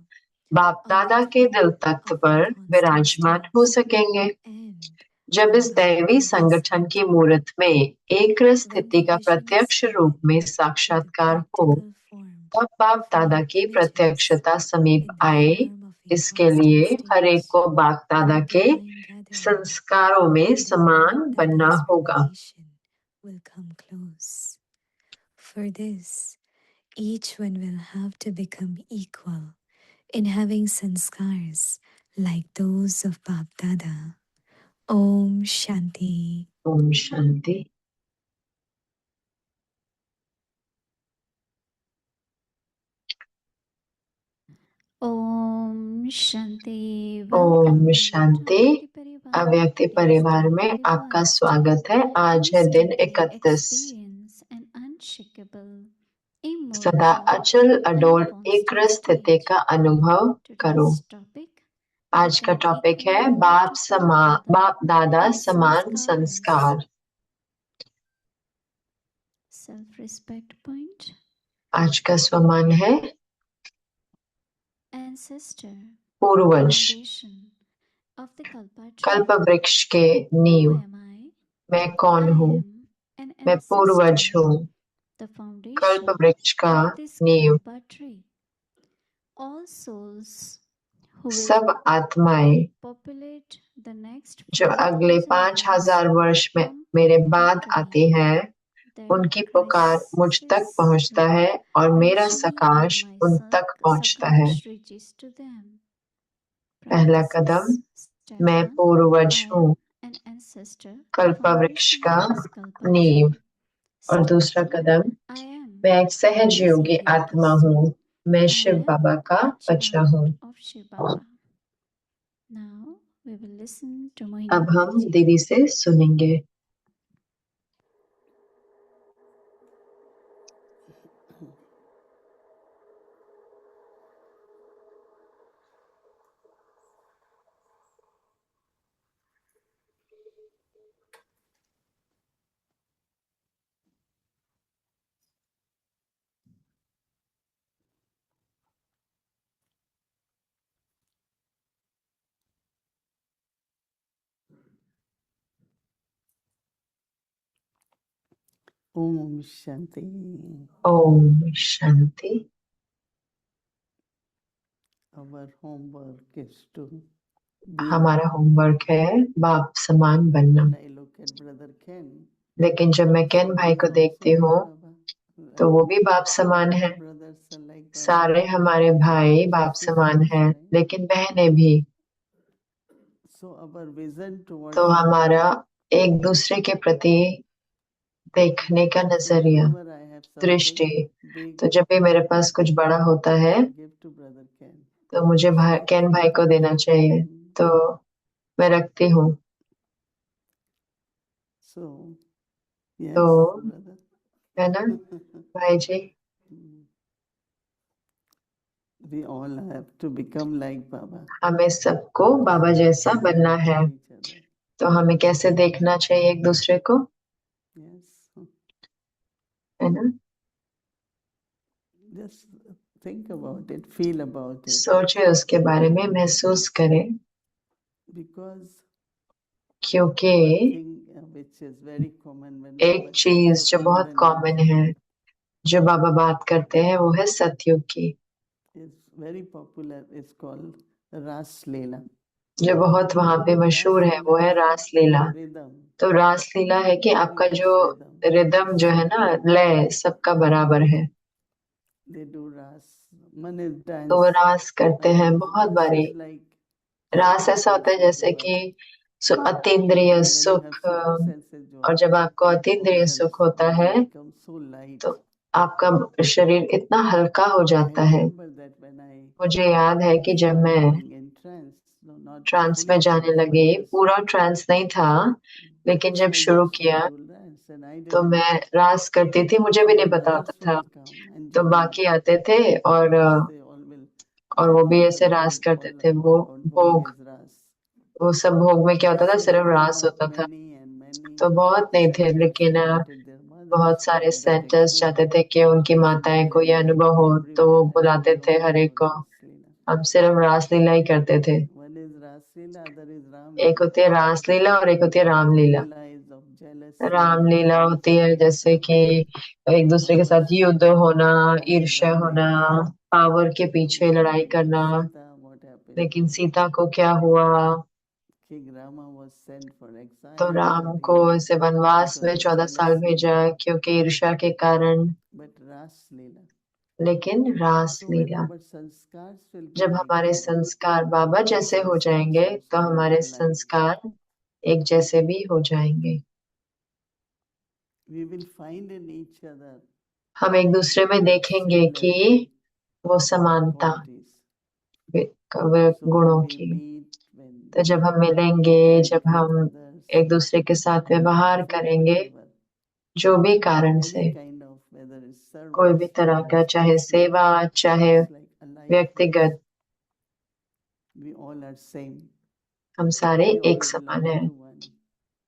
बाप दादा के दिल तख्त पर विराजमान हो सकेंगे। जब इस दैवी संगठन की मूर्त में एक स्थिति का प्रत्यक्ष रूप में साक्षात्कार हो, तब बाप दादा की प्रत्यक्षता समीप आए। इसके लिए हर एक को बाप दादा के संस्कारों में समान बनना होगा। For this, each one will have to become equal in having sanskars like those of Bap Dada. Om Shanti. Om Shanti. Om शांति। ओम शांति। अव्यक्ति परिवार में आपका स्वागत है। आज है दिन 31। सदा अचल अडोल एक स्थिति का अनुभव करो। आज का टॉपिक है बाप दादा समान संस्कार। Self respect point. आज का स्वमान है ancestor, पूर्वज, foundation of the Kalpa tree. कल्प वृक्ष के Who नींव। am I? मैं कौन I हूँ? am an मैं पूर्वज ancestor, हूँ, the कल्प foundation वृक्ष का of this नींव। Kalpa tree. All souls who will सब आत्माएं populate the next जो अगले 5000 5000 years वर्ष में come मेरे back बाद to आती me. है, Their उनकी पुकार मुझ तक crisis पहुंचता है और मेरा reach me सकाश and उन my तक पहुंचता है। Sakash reaches to them. पहला कदम, Practices. Step मैं 1. पूर्वज I हूँ, am an ancestor, कल्प वृक्ष foundation का of this Kalpa नींव। tree. और Step दूसरा 2. कदम, I am मैं एक सहज a योगी Siddhi आत्मा yogist. हूँ, मैं I शिव am बाबा का a बच्चा child हूँ। of Shiv Baba. Now we will listen to Mohini अब हम Didi ji. दीदी से सुनेंगे। Om Shanti. Om Shanti. Our homework is to be. हमारा होमवर्क है बाप समान बनना। When I look at Brother Ken, लेकिन जब मैं केन भाई को देखती हूँ तो वो भी बाप समान है। brothers are like Baba. सारे हमारे भाई बाप समान हैं, लेकिन बहनें भी। So our vision towards तो हमारा एक दूसरे के प्रति देखने का नजरिया, whenever I have दृष्टि। something big, तो जब भी मेरे पास कुछ बड़ा होता है I give to Brother Ken. तो मुझे केन भाई को देना चाहिए, तो मैं रखती हूँ। So yes, तो brother. है ना भाई जी, We all have to become like Baba. हमें सबको बाबा जैसा बनना है। Each other. तो हमें कैसे देखना चाहिए एक दूसरे को, Yes. है ना? Just think about it, feel about it. सोचे उसके बारे में, महसूस करें। Because क्योंकि one thing which is very common when एक Baba चीज says जो the बहुत golden कॉमन age है, जो बाबा बात करते हैं, वो है सतयुग की, is very popular. It's called Ras Leela. जो बहुत वहां पे मशहूर है, वो है रास लीला। Rhythm. तो रास लीला है कि आपका जो रिदम जो है ना, लय सबका बराबर है। They do Ras. Many times. तो वो रास करते हैं बहुत Ras बारी। is like रास ऐसा होता है जैसे कि अतीन्द्रिय when you सुख, have super senses जो और जब आपको अतीन्द्रिय सुख होता है become so light. तो आपका शरीर इतना हल्का हो जाता I है। remember that when I मुझे याद है कि जब मैं going in trance, no, not trance fully में जाने trance, लगी, but just पूरा ट्रांस नहीं था, लेकिन जब I शुरू used to किया do Ras and I तो didn't. मैं रास करती थी, मुझे भी नहीं Then पता others होता था। will come and तो join. बाकी आते थे और They all will. वो भी All ऐसे the रास bhog, करते all थे। वो on भोग, bhog is Ras. वो सब भोग में क्या होता था, So सिर्फ there रास were होता था। many and many तो बहुत नहीं थे, centers लेकिन who wanted their mothers बहुत to सारे have that सेंटर्स चाहते experience. थे कि उनकी माताएं को ये अनुभव हो, तो वो बुलाते थे हर एक को। हम सिर्फ रासलीला ही करते थे। One is Rasleela, other is Ram एक होती है रासलीला और एक होती है Ramlila. is of jealousy. Ramlila होती है जैसे कि एक दूसरे के साथ युद्ध होना, ईर्ष्या होना, पावर के पीछे लड़ाई करना। Sita, what happened? लेकिन सीता को क्या हुआ, King Rama was sent for exile. तो राम को इसे वनवास में 14 साल भेजा क्योंकि ईर्ष्या के कारण। But Rasleela. लेकिन So when Raslila, our sanskars will be जब like हमारे Baba, संस्कार बाबा जैसे हो जाएंगे तो हमारे संस्कार एक जैसे भी हो जाएंगे। we will find in each other हम एक दूसरे में देखेंगे कि वो समानता qualities. गुणों की। तो जब हम मिलेंगे, जब हम एक दूसरे के साथ व्यवहार करेंगे, जो भी कारण से, कोई भी तरह का, चाहे सेवा, चाहे व्यक्तिगत, हम सारे एक समान हैं,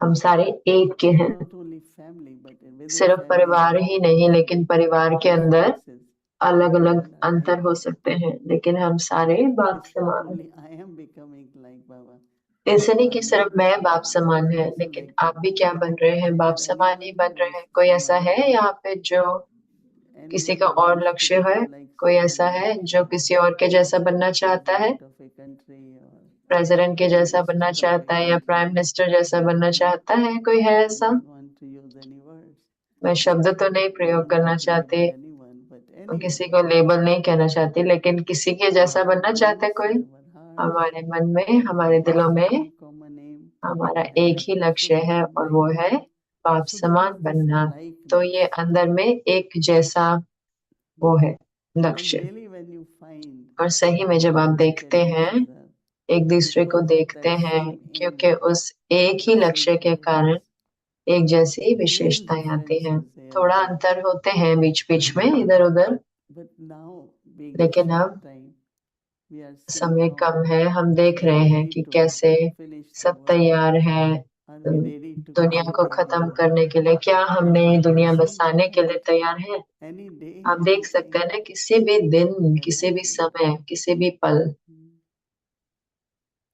हम सारे एक के हैं। सिर्फ परिवार ही नहीं, लेकिन परिवार के अंदर अलग अलग अंतर हो सकते हैं, लेकिन हम सारे बाप It's not समान हैं। only I am becoming like Baba. ऐसे नहीं कि सिर्फ मैं बाप समान है, लेकिन आप भी क्या बन रहे हैं? बाप समान ही बन रहे हैं। कोई ऐसा है यहाँ पे जो किसी का Anyone और wants to लक्ष्य है? become like कोई ऐसा someone है else, जो किसी और के जैसा बनना चाहता है? president of a country or president के जैसा prime बनना minister of a चाहता है या country. प्राइम मिनिस्टर जैसा बनना चाहता है? कोई है I ऐसा? don't want to use any words. मैं शब्द तो नहीं I प्रयोग don't करना want to चाहती, label anyone, but और किसी anyone. को लेबल नहीं कहना चाहती, लेकिन किसी के जैसा In बनना our चाहता है minds, कोई? in our hearts, हमारे मन में, हमारे we दिलों have में one common aim, हमारा and एक that ही is to लक्ष्य है, become और like वो है Baba. बाप So there समान is this बनना। तो likeness. ये अंदर में एक जैसा वो है And लक्ष्य। really when you find और सही में जब आप look देखते at each हैं, other, एक दूसरे को because of देखते that हैं, same क्योंकि aim, उस एक ही लक्ष्य के कारण एक जैसी little विशेषताएं आती हैं। differences here थोड़ा and there. अंतर होते हैं बीच बीच में, इधर उधर, But now, being लेकिन short अब time, we are seeing समय how कम है। हम देख we are रहे हैं ready कि to कैसे finish the सब world. तैयार है Are we ready to दुनिया को conquer the खत्म world? करने के लिए। क्या हम नई दुनिया So बसाने के लिए moment, तैयार हैं? any day, आप देख any सकते हैं time ना, किसी भी दिन, that किसी भी happens. समय, किसी भी पल,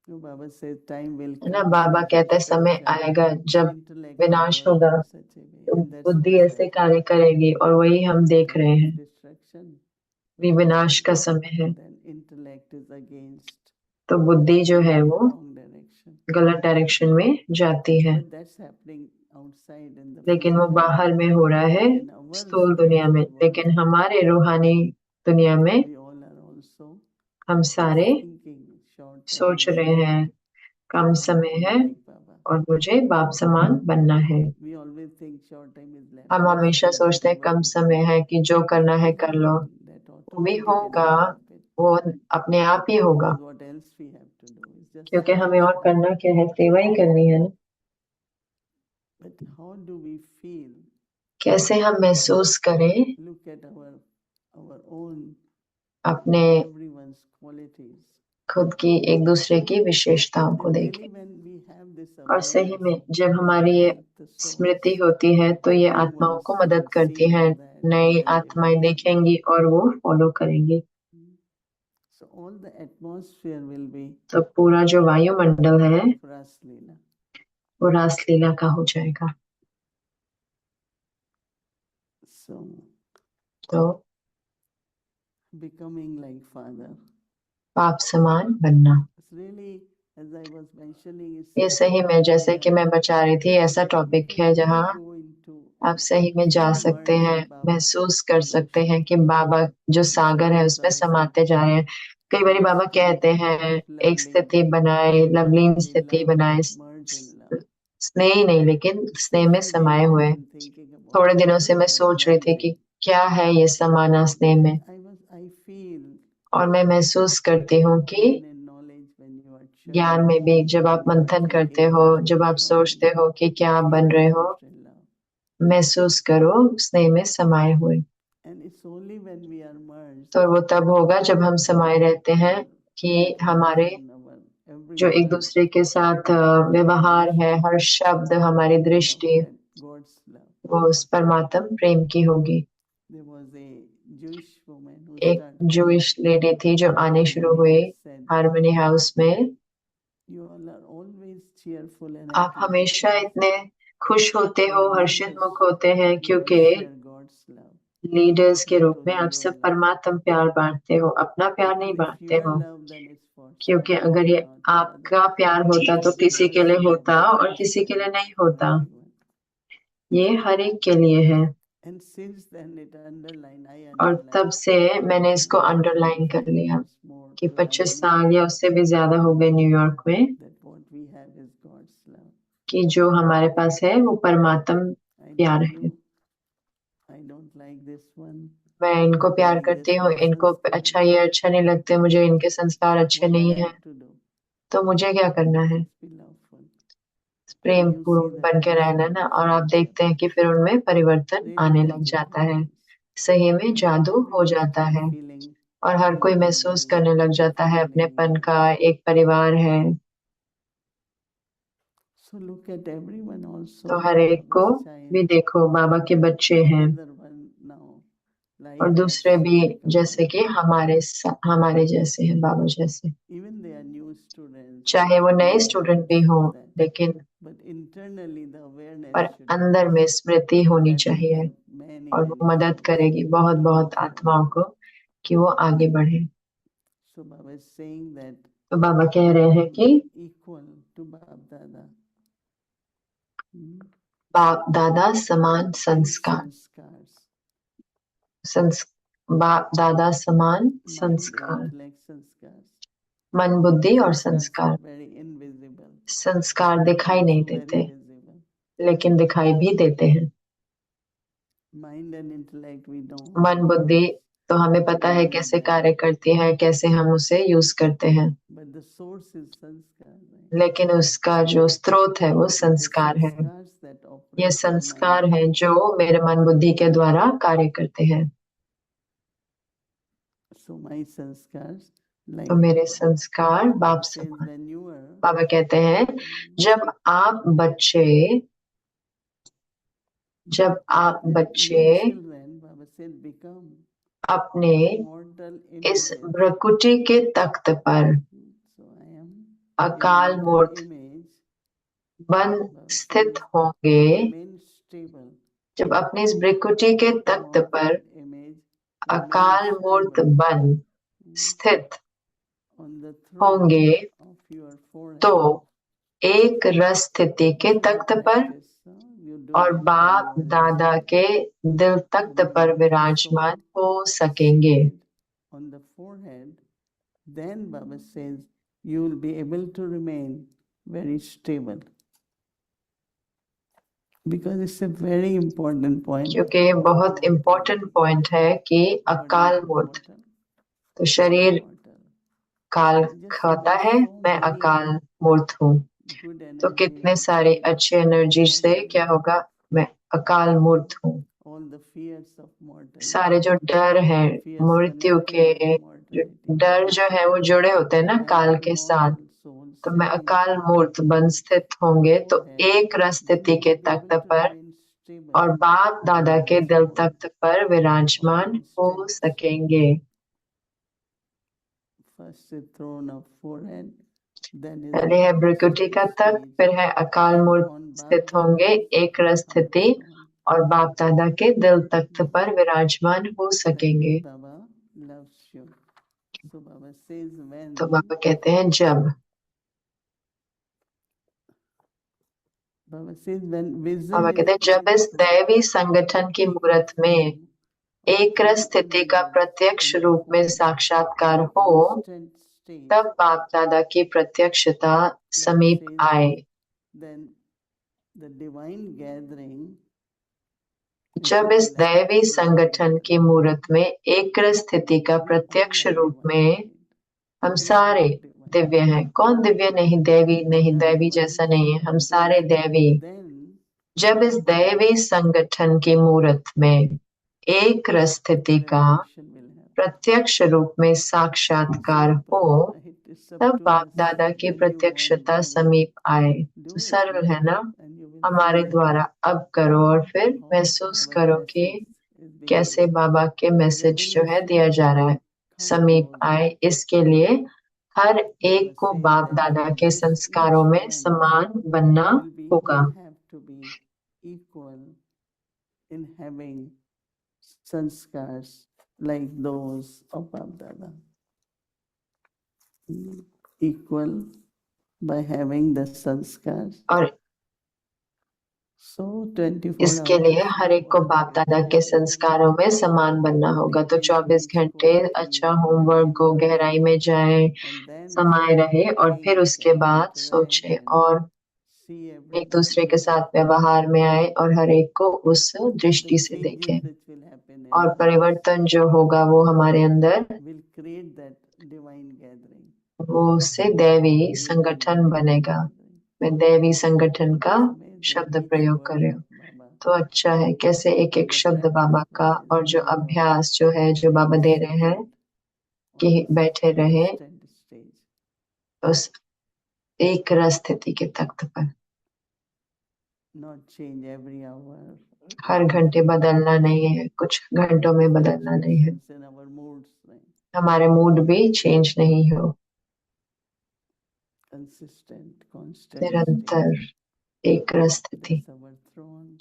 So Baba says time will है ना। come बाबा when कहते हैं समय destruction, आएगा जब intellect will विनाश work होगा, in such a way, तो and that's बुद्धि what's ऐसे happening. कार्य करेगी, और वही हम देख रहे Time हैं। is destruction, भी विनाश का समय है, then intellect is against तो बुद्धि जो है वो wrong direction. गलत डायरेक्शन में जाती है। But that's happening outside in the लेकिन वो physical बाहर में world. हो रहा है In our स्थूल दुनिया में, spiritual world, लेकिन हमारे रूहानी दुनिया में we all are also हम सारे thinking short time सोच is रहे हैं left. कम I have समय to be है like Baba. और मुझे बाप समान बनना है। We always think short time is left. हम Just हमेशा do सोचते हैं whatever कम you समय can. है कि जो करना है It कर will लो, happen. That वो भी automatically होगा, will happen. वो अपने आप ही होगा, Because what else we have to do is just क्योंकि हमें और service. करना क्या है? सेवा ही करनी है ना। But how do we feel? कैसे हम महसूस करें Look at our own, अपने everyone's qualities. खुद की एक दूसरे की विशेषताओं को And देखें। really when we have this और सही awareness, में जब it हमारी will ये help the soul. स्मृति होती है, तो ये New आत्माओं ones को मदद will करती see है। all that and नई then they आत्माएं will देखेंगी और वो फॉलो करेंगी। So all the atmosphere will be तो पूरा जो वायुमंडल है of Ras Leela. वो रासलीला का हो जाएगा। So तो becoming like Father. पाप समान बनना, It's really, as I was mentioning, it's ये such a सही में जैसे कि मैं बचा रही थी, ऐसा you टॉपिक can है really जहाँ go into आप सही में जा submerge सकते in हैं, Baba's महसूस कर सकते ocean. हैं कि बाबा जो सागर है उसमें समाते जा रहे हैं। कई बार बाबा कहते हैं एक स्थिति बनाए, लवलीन स्थिति बनाए, Merge in love. स्नेह ही नहीं लेकिन स्नेह में Few समाये days हुए। I've been thinking about थोड़े दिनों what से is मैं that सोच रही थी merging? कि क्या है ये समाना स्नेह में, I feel और मैं महसूस करती हूँ कि even in knowledge when you are ज्ञान churning, में भी जब आप when you are मंथन करते thinking हो, what you जब आप becoming, सोचते हो कि क्या आप बन feel रहे हो, merged in love. महसूस करो स्नेह में समाये हुए। And it's only when we are merged तो वो तब होगा जब हम समाये रहते हैं कि हमारे जो एक दूसरे के साथ व्यवहार है, हर शब्द, हमारी दृष्टि God's love. वो उस परमात्म प्रेम की होगी। There was a Jewish woman who एक started. जूइश लेडी थी जो आने शुरू हुई Said, हार्मनी हाउस में। you all are always cheerful and आप happy हमेशा because इतने खुश होते हो, as हर्षित leaders, मुख होते हैं, you क्योंकि all share God's love. Leaders के Not रूप में only आप your सब love. परमात्म प्यार बांटते हो, अपना प्यार नहीं Because if बांटते your हो। love, then it's for क्योंकि someone अगर else, ये not for आपका others. प्यार होता तो किसी के लिए होता और किसी के लिए नहीं होता। Everyone. ये हर एक के लिए है। And since then it underline, I और underline. तब से मैंने इसको अंडरलाइन कर लिया more कि to 25 London, साल या उससे भी ज्यादा हो गए न्यूयॉर्क में, that what we have is God's love. कि जो हमारे पास है वो परमात्म प्यार है। I don't like this one. मैं इनको प्यार like करती this हूँ, one इनको संस्कार. अच्छा ये अच्छा नहीं लगते, मुझे इनके संस्कार अच्छे What I नहीं have हैं, to do? तो मुझे क्या करना है? Just be loveful. Prem And you पूर्ण see the बन के रहना ना, और आप देखते हैं कि फिर उनमें परिवर्तन Really आने लग magic जाता है। happens. सही में जादू हो Everyone जाता start है, feeling और हर कोई महसूस करने लग जाता है अपनेपन का, एक परिवार है। So look at everyone also. तो हर एक को Baba's child. भी देखो, बाबा के बच्चे हैं। Another one now like और us, दूसरे भी like our जैसे कि हमारे जैसे हैं, बाबा जैसे, even they are new students, चाहे वो नए they स्टूडेंट भी हों, understand, लेकिन but internally the awareness पर should be अंदर में स्मृति होनी that will चाहिए, help many, और वो many मदद souls करेगी बहुत to बहुत move आत्माओं forward. को कि वो आगे बढ़े। So Baba is saying that तो बाबा कह रहे हैं कि equal to Bab Dada. बाप दादा समान संस्कार, Sanskars, बाप दादा समान mind, संस्कार, intellect, sanskars. मन बुद्धि और Sanskars संस्कार। are very invisible, संस्कार दिखाई नहीं also very देते, visible. लेकिन दिखाई भी देते हैं। Mind and intellect we know. मन बुद्धि तो हमें पता है use कैसे that, कार्य करती है, कैसे हम उसे यूज करते हैं, but the source is sanskar. Right? लेकिन उसका जो स्रोत है वो It is संस्कार है। sanskars that operate ये in संस्कार mind. है जो मेरे मन बुद्धि के द्वारा कार्य करते हैं। So my sanskars, like तो मेरे संस्कार बाप Baba says, समान। when you were बाबा कहते हैं जब आप बच्चे when you children, Baba said, become अपने mortal इस images. भ्रकुटी के तख्त पर So I am अकाल in mortal मूर्त image. बन Baba स्थित says, होंगे। remain stable. जब अपनी इस भ्रकुटी के तख्त पर Mortal image, अकाल remain मूर्त stable बन स्थित on the throne होंगे of your forehead. तो एक रस स्थिति के You तख्त पर practice, you do और it when बाप you are दादा inside. के दिल तख्त पर विराजमान हो सकेंगे। On the forehead, then Baba says you will be able to remain very stable. Because it's a very important point. क्योंकि ये बहुत इम्पोर्टेंट पॉइंट है कि अकाल मूर्त, तो शरीर काल खाता है, मैं अकाल मूर्त हूँ, तो कितने सारी अच्छी एनर्जी से क्या होगा, मैं अकाल मूर्त हूँ। सारे जो डर है मृत्यु के, जो डर जो है वो जुड़े होते हैं ना काल के साथ, तो मैं अकाल मूर्त बन स्थित होंगे तो एक रस स्थिति के तख्त पर और बाप दादा के दिल तख्त पर विराजमान हो सकेंगे। पहले है भ्रकुटी का तख्त, फिर है अकाल मूर्त स्थित होंगे एक रस स्थिति और बाप दादा के दिल तख्त पर विराजमान हो सकेंगे। तो बाबा कहते हैं जब, बाबा कहते हैं जब इस दैवी संगठन की मूर्त में एक रस स्थिति का प्रत्यक्ष रूप में साक्षात्कार हो, तब बाप दादा की प्रत्यक्षता समीप आए। जब इस दैवी संगठन की मूर्त में एक रस स्थिति का प्रत्यक्ष रूप में, हम सारे दिव्य हैं। कौन दिव्य नहीं, दैवी नहीं, दैवी जैसा नहीं है, हम सारे दैवी। जब इस दैवी संगठन की मूर्त में एक रस स्थिति का प्रत्यक्ष रूप में साक्षात्कार हो, तब बाप दादा की प्रत्यक्षता समीप आए। तो सरल है ना, हमारे द्वारा अब करो और फिर महसूस करो कि कैसे बाबा के मैसेज जो है दिया जा रहा है, समीप आए। इसके लिए हर एक को बाप दादा के संस्कारों में समान बनना होगा। Sanskars like those of Bab Dada, equal by having the sanskars. और So 24 इसके लिए हर एक को बाप दादा के संस्कारों में समान बनना होगा। तो 24 घंटे अच्छा होमवर्क को गहराई में जाए, समाये रहे और फिर उसके बाद सोचे और एक दूसरे के साथ व्यवहार में आए और हर एक को उस दृष्टि से देखें, और परिवर्तन जो होगा वो हमारे अंदर, वो उससे दैवी संगठन बनेगा। मैं दैवी संगठन का शब्द प्रयोग कर रही हूँ, तो अच्छा है कैसे एक एक शब्द बाबा का और जो अभ्यास जो है जो बाबा दे रहे हैं कि बैठे रहे उस एक रस स्थिति के तख्त पर। Not change every hour हर घंटे बदलना नहीं है, कुछ घंटों में बदलना नहीं है, in our moods, right? हमारे मूड भी चेंज नहीं हो, Consistent, constant निरंतर state. एक स्थिति। That's our throne.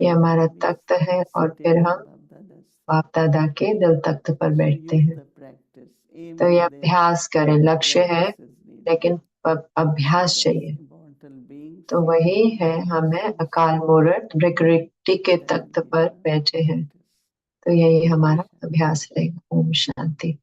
ये हमारा We तख्त है और sit फिर in हम Bab Dada's. बाप दादा के दिल तख्त पर So बैठते use हैं। the practice. Aim तो ये is there. अभ्यास करें, लक्ष्य है Practice is needed. लेकिन अभ्यास That's चाहिए। immortal beings. तो वही है, हमें अकाल मूर्त प्रकृति के That तख्त will be पर our बैठे हैं, practice. तो यही हमारा अभ्यास रहेगा। Om Shanti.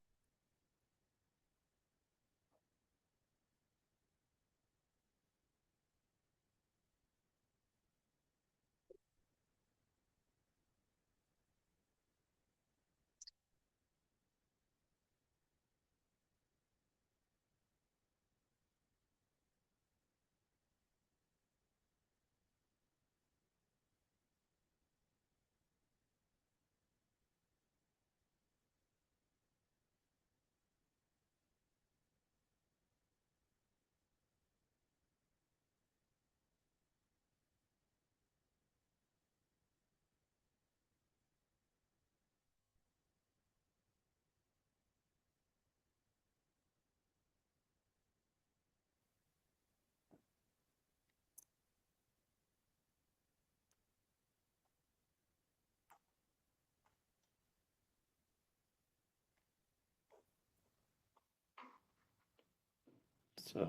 So,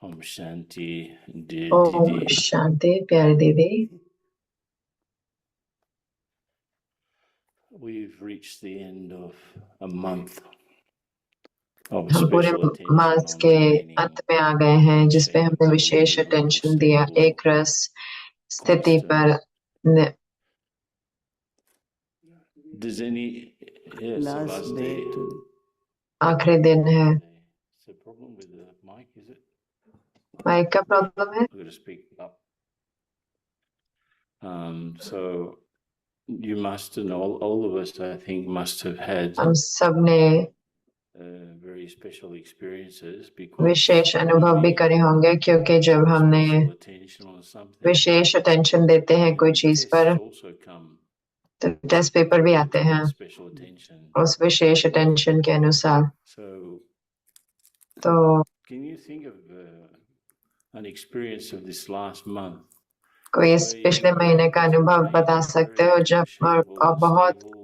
Om Shanti, dear ओम Didi. शांति प्यारी दीदी। We've reached the end of a month of हम पूरे special attention मास on के remaining अंत में आ गए हैं, जिसपे हमने unshakable, विशेष immovable, अटेंशन दिया stable, एक रस स्थिति पर। Does any yes, the Last last day day. today. आखिरी दिन है। Is there a problem with the mic, is it? Mic का प्रॉब्लम है। I'm going to speak up. So you must, and all of us, I think, must have had हम सब ने very special experiences because विशेष अनुभव when भी we करे होंगे, क्योंकि जब हमने special attention on something, विशेष अटेंशन देते हैं कोई चीज पर, tests also come तो टेस्ट पेपर भी आते with हैं that special attention. उस विशेष अटेंशन के अनुसार। So तो can you think of an experience of this last month कोई इस where पिछले you महीने का अनुभव बता remained सकते very हो जब unshakable, आप बहुत stable,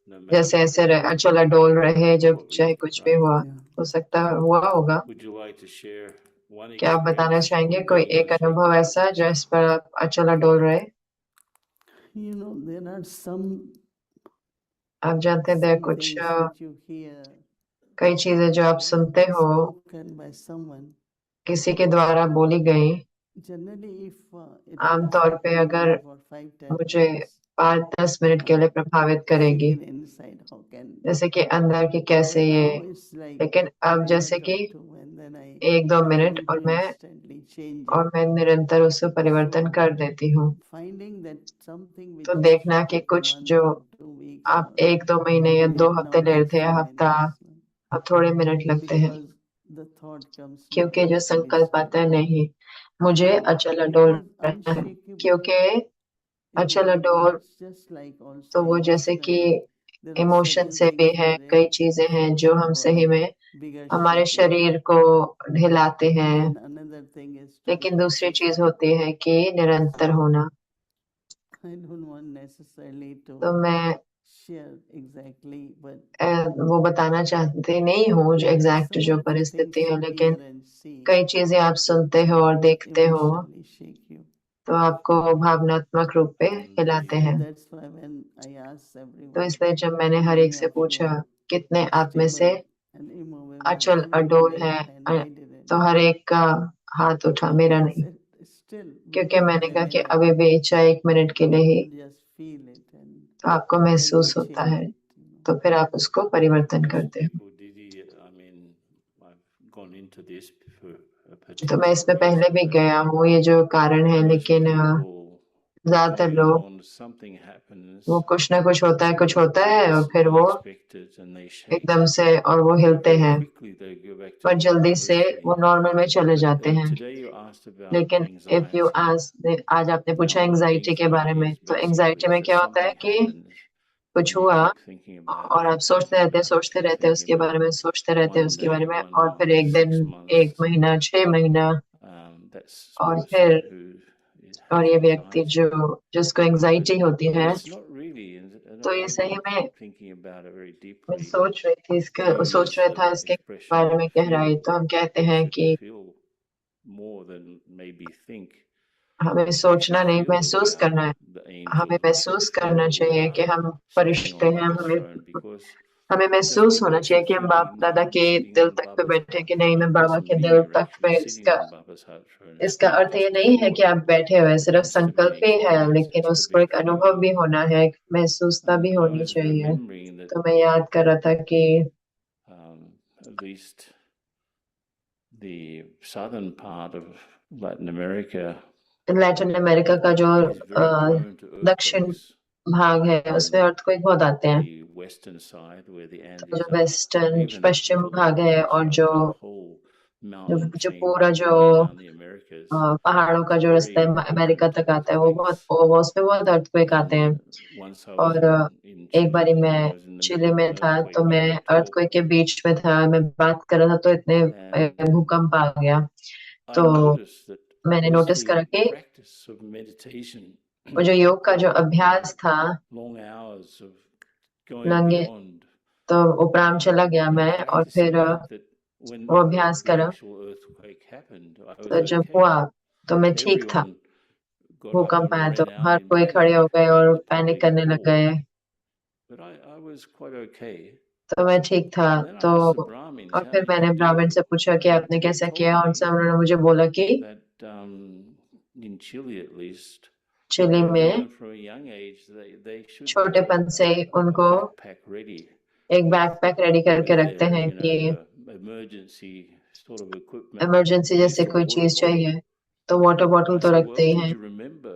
no matter जैसे what ऐसे happened? अचल डोल रहे, जब Probably, चाहे कुछ भी right? हुआ, Yeah. हो सकता है हुआ होगा। Would you like to share one क्या आप बताना experience चाहेंगे of कोई being एक अनुभव unshakable? ऐसा जिस पर आप अचल डोल रहे? You know, there are some आप जानते हैं कुछ things which you hear कई चीजें जो आप सुनते हो spoken by someone. किसी के द्वारा बोली गई। Generally, if it आमतौर has पे happened अगर only for 5-10 मुझे minutes, 5-10 मिनट के लिए प्रभावित करेगी, thinking inside, how can? जैसे कि अंदर की कैसे But ये, now it's like लेकिन अब minute जैसे कि or two, and then I 1-2 minute trying to instantly change it. और मैं निरंतर उससे परिवर्तन So, कर देती हूँ। finding that something तो which देखना used to कि take a कुछ month जो or 2 weeks आप or 1-2 महीने a या 2 year, हफ्ते now ले takes थे, few हफ्ता, minutes. अब थोड़े मिनट लगते हैं, Because the thought comes, no, क्योंकि I जो have to be संकल्प आता है, stable. नहीं मुझे अचल डोल Because रहना है, unshakable, क्योंकि अचल डोल it's just like also तो वो जैसे कि emotionally. There are emotion certain से भी things है, that कई really चीजें हैं shake जो our हम सही body, में bigger हमारे shaking. शरीर को हिलाते हैं, Then another thing is to be लेकिन दूसरी चीज consistent. होती है कि निरंतर होना। I don't want necessarily तो to मैं share exactly, but वो बताना चाहती नहीं हूँ जो एग्जैक्ट some जो of the things परिस्थिति है, you लेकिन hear and see कई चीजें आप सुनते हो और देखते हो emotionally shake you. तो आपको भावनात्मक रूप पे हिलाते So हैं। that's why when I ask तो everyone, इसलिए जब मैंने how हर एक many से of you पूछा are कितने आप में से stable and immovable, अचल everybody अडोल raised है, hand. I didn't. तो हर एक का हाथ उठा, मेरा I नहीं, said, still, क्योंकि within मैंने a कहा कि minute, अभी भी चाहे 1 मिनट के लिए ही you'll just feel it and तो आपको then महसूस you होता change है, it. तो फिर आप उसको परिवर्तन Most करते हो। people, Didi, I mean, I've gone into this for a तो मैं particular इसमें पहले reason, भी but गया हूँ, ये जो कारण है, most लेकिन people ज्यादातर later लोग on something happens वो कुछ ना कुछ होता है और फिर वो unexpected and they shake. एकदम से और वो हिलते Very हैं, quickly they go back to पर जल्दी से normality. वो नॉर्मल में चले जाते हैं। Today you asked about लेकिन इफ यू anxiety. आज आपने पूछा एंजाइटी के बारे में, तो एंजाइटी में क्या होता है कि कुछ हुआ और आप सोचते रहते हैं उसके बारे में, सोचते रहते हैं उसके बारे में, और फिर एक दिन, एक महीना, 6 महीना, और फिर और ये व्यक्ति जिसको एंजाइटी होती है, तो ये सही में मैं सोच रहा था इसके बारे में गहराई। तो हम कहते हैं कि हमें सोचना नहीं, महसूस करना है। हमें महसूस करना चाहिए कि हम फरिश्ते हैं। हमें महसूस होना चाहिए कि हम बाप दादा के दिल तक पे बैठे कि नहीं, मैं बाबा के दिल तक पे। इसका अर्थ ये नहीं है कि आप बैठे हुए सिर्फ संकल्प ही है, लेकिन उसको एक अनुभव भी होना है, एक महसूसता भी होनी चाहिए। तो मैं याद कर रहा था कि at least the southern part of Latin America, Latin America का जो दक्षिण भाग है उसमें अर्थक्वेक बहुत आते हैं। तो जो वेस्टर्न पश्चिम भाग है और जो पूरा जो पहाड़ों का जो रास्ता है अमेरिका तक आता है, वो उसमें बहुत अर्थक्वेक आते हैं। और एक बारी मैं चिली में था, तो मैं अर्थक्वेक के बीच में था, मैं बात कर रहा था, तो इतने भूकंप आ गया। तो मैंने नोटिस करा कि वो जो योग का जो अभ्यास था लंगे, तो उपराम चला गया मैं, और फिर वो अभ्यास करा। तो जब हुआ तो मैं ठीक था। भूकंप आया तो हर कोई खड़े हो गए और पैनिक करने लग गए, तो मैं ठीक था। तो और फिर मैंने ब्राह्मण से पूछा कि आपने कैसा किया, और उन्होंने मुझे बोला कि चिली में छोटेपन से उनको एक बैकपैक रेडी करके रखते हैं कि इमरजेंसी जैसे कोई चीज चाहिए, तो वाटर बॉटल तो रखते ही हैं।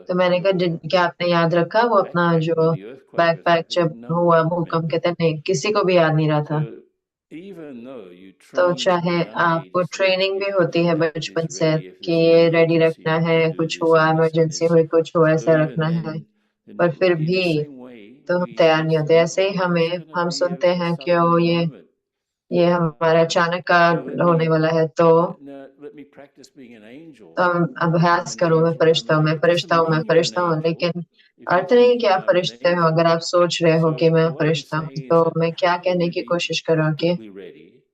तो मैंने कहा क्या आपने याद रखा वो अपना जो बैकपैक जब हुआ भूकंप के तहत? नहीं, किसी को भी याद नहीं रहा था। तो चाहे आपको ट्रेनिंग भी होती है बचपन से कि ये रेडी रखना है, कुछ हुआ, इमरजेंसी हुई, कुछ हुआ, ऐसा रखना है, पर फिर भी तो हम तैयार नहीं होते। ऐसे ही हम सुनते हैं कि ओ ये हमारा अचानक का होने वाला है, तो हम अभ्यास करो, मैं फरिश्ता हूँ, मैं फरिश्ता हूँ, मैं फरिश्ता हूँ। लेकिन अर्थ नहीं कि आप फरिश्ते हो। अगर आप सोच रहे हो कि मैं फरिश्ता हूँ, तो मैं क्या कहने की कोशिश कर रहा हूँ कि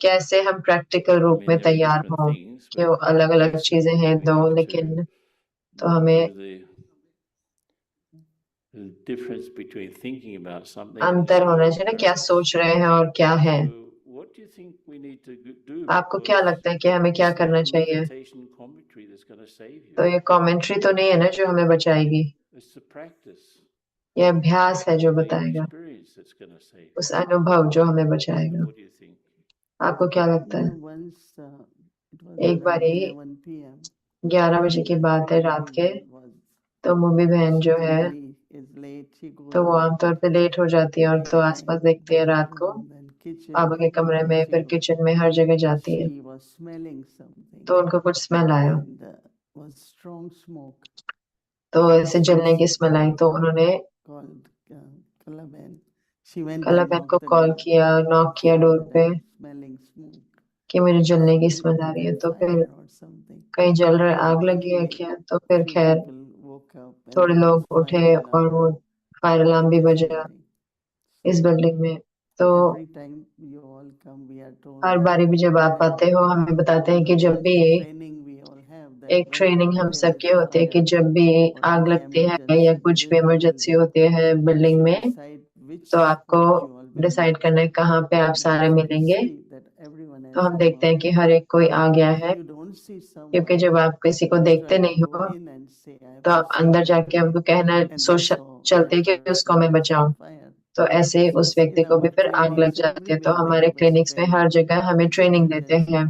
कैसे हम प्रैक्टिकल रूप में तैयार हों, कि वो अलग अलग चीजें हैं दो, लेकिन तो हमें अंतर होना चाहिए ना, क्या सोच रहे हैं और क्या है। आपको क्या लगता है कि हमें क्या करना चाहिए? तो ये कमेंट्री तो नहीं है ना जो हमें बचाएगी, ये अभ्यास है जो बताएगा, उस अनुभव जो हमें बचाएगा। आपको क्या लगता है? एक बारी 11 बजे की बात है रात के, तो मुम्मी बहन जो है तो वो आमतौर पे लेट हो जाती है, और तो आसपास देखती है रात को बाबा के कमरे में, फिर किचन में, हर जगह जाती है। तो उनको कुछ स्मेल आया, तो ऐसे जलने की स्मेल आई। तो उन्होंने कला बहन को कॉल किया, नॉक किया डोर पे कि मुझे जलने की स्मेल आ रही है। तो फिर कहीं जल रहा, आग लगी है क्या? तो फिर खैर थोड़े लोग उठे और वो फायर अलार्म भी बजा इस बिल्डिंग में। तो हर बारी भी जब आप आते हो, हमें बताते हैं कि जब भी एक ट्रेनिंग हम सबकी होती है कि जब भी आग लगती है या कुछ भी इमरजेंसी होती है बिल्डिंग में, तो आपको डिसाइड करना है कहाँ पे आप सारे मिलेंगे। तो हम देखते हैं कि हर एक कोई आ गया है, क्योंकि जब आप किसी को देखते नहीं हो तो आप अंदर जाके उनको कहना चलते कि उसको मैं बचाऊं। तो ऐसे उस व्यक्ति को भी फिर आग लग जाती है। तो हमारे क्लिनिक्स में हर जगह हमें ट्रेनिंग देते हैं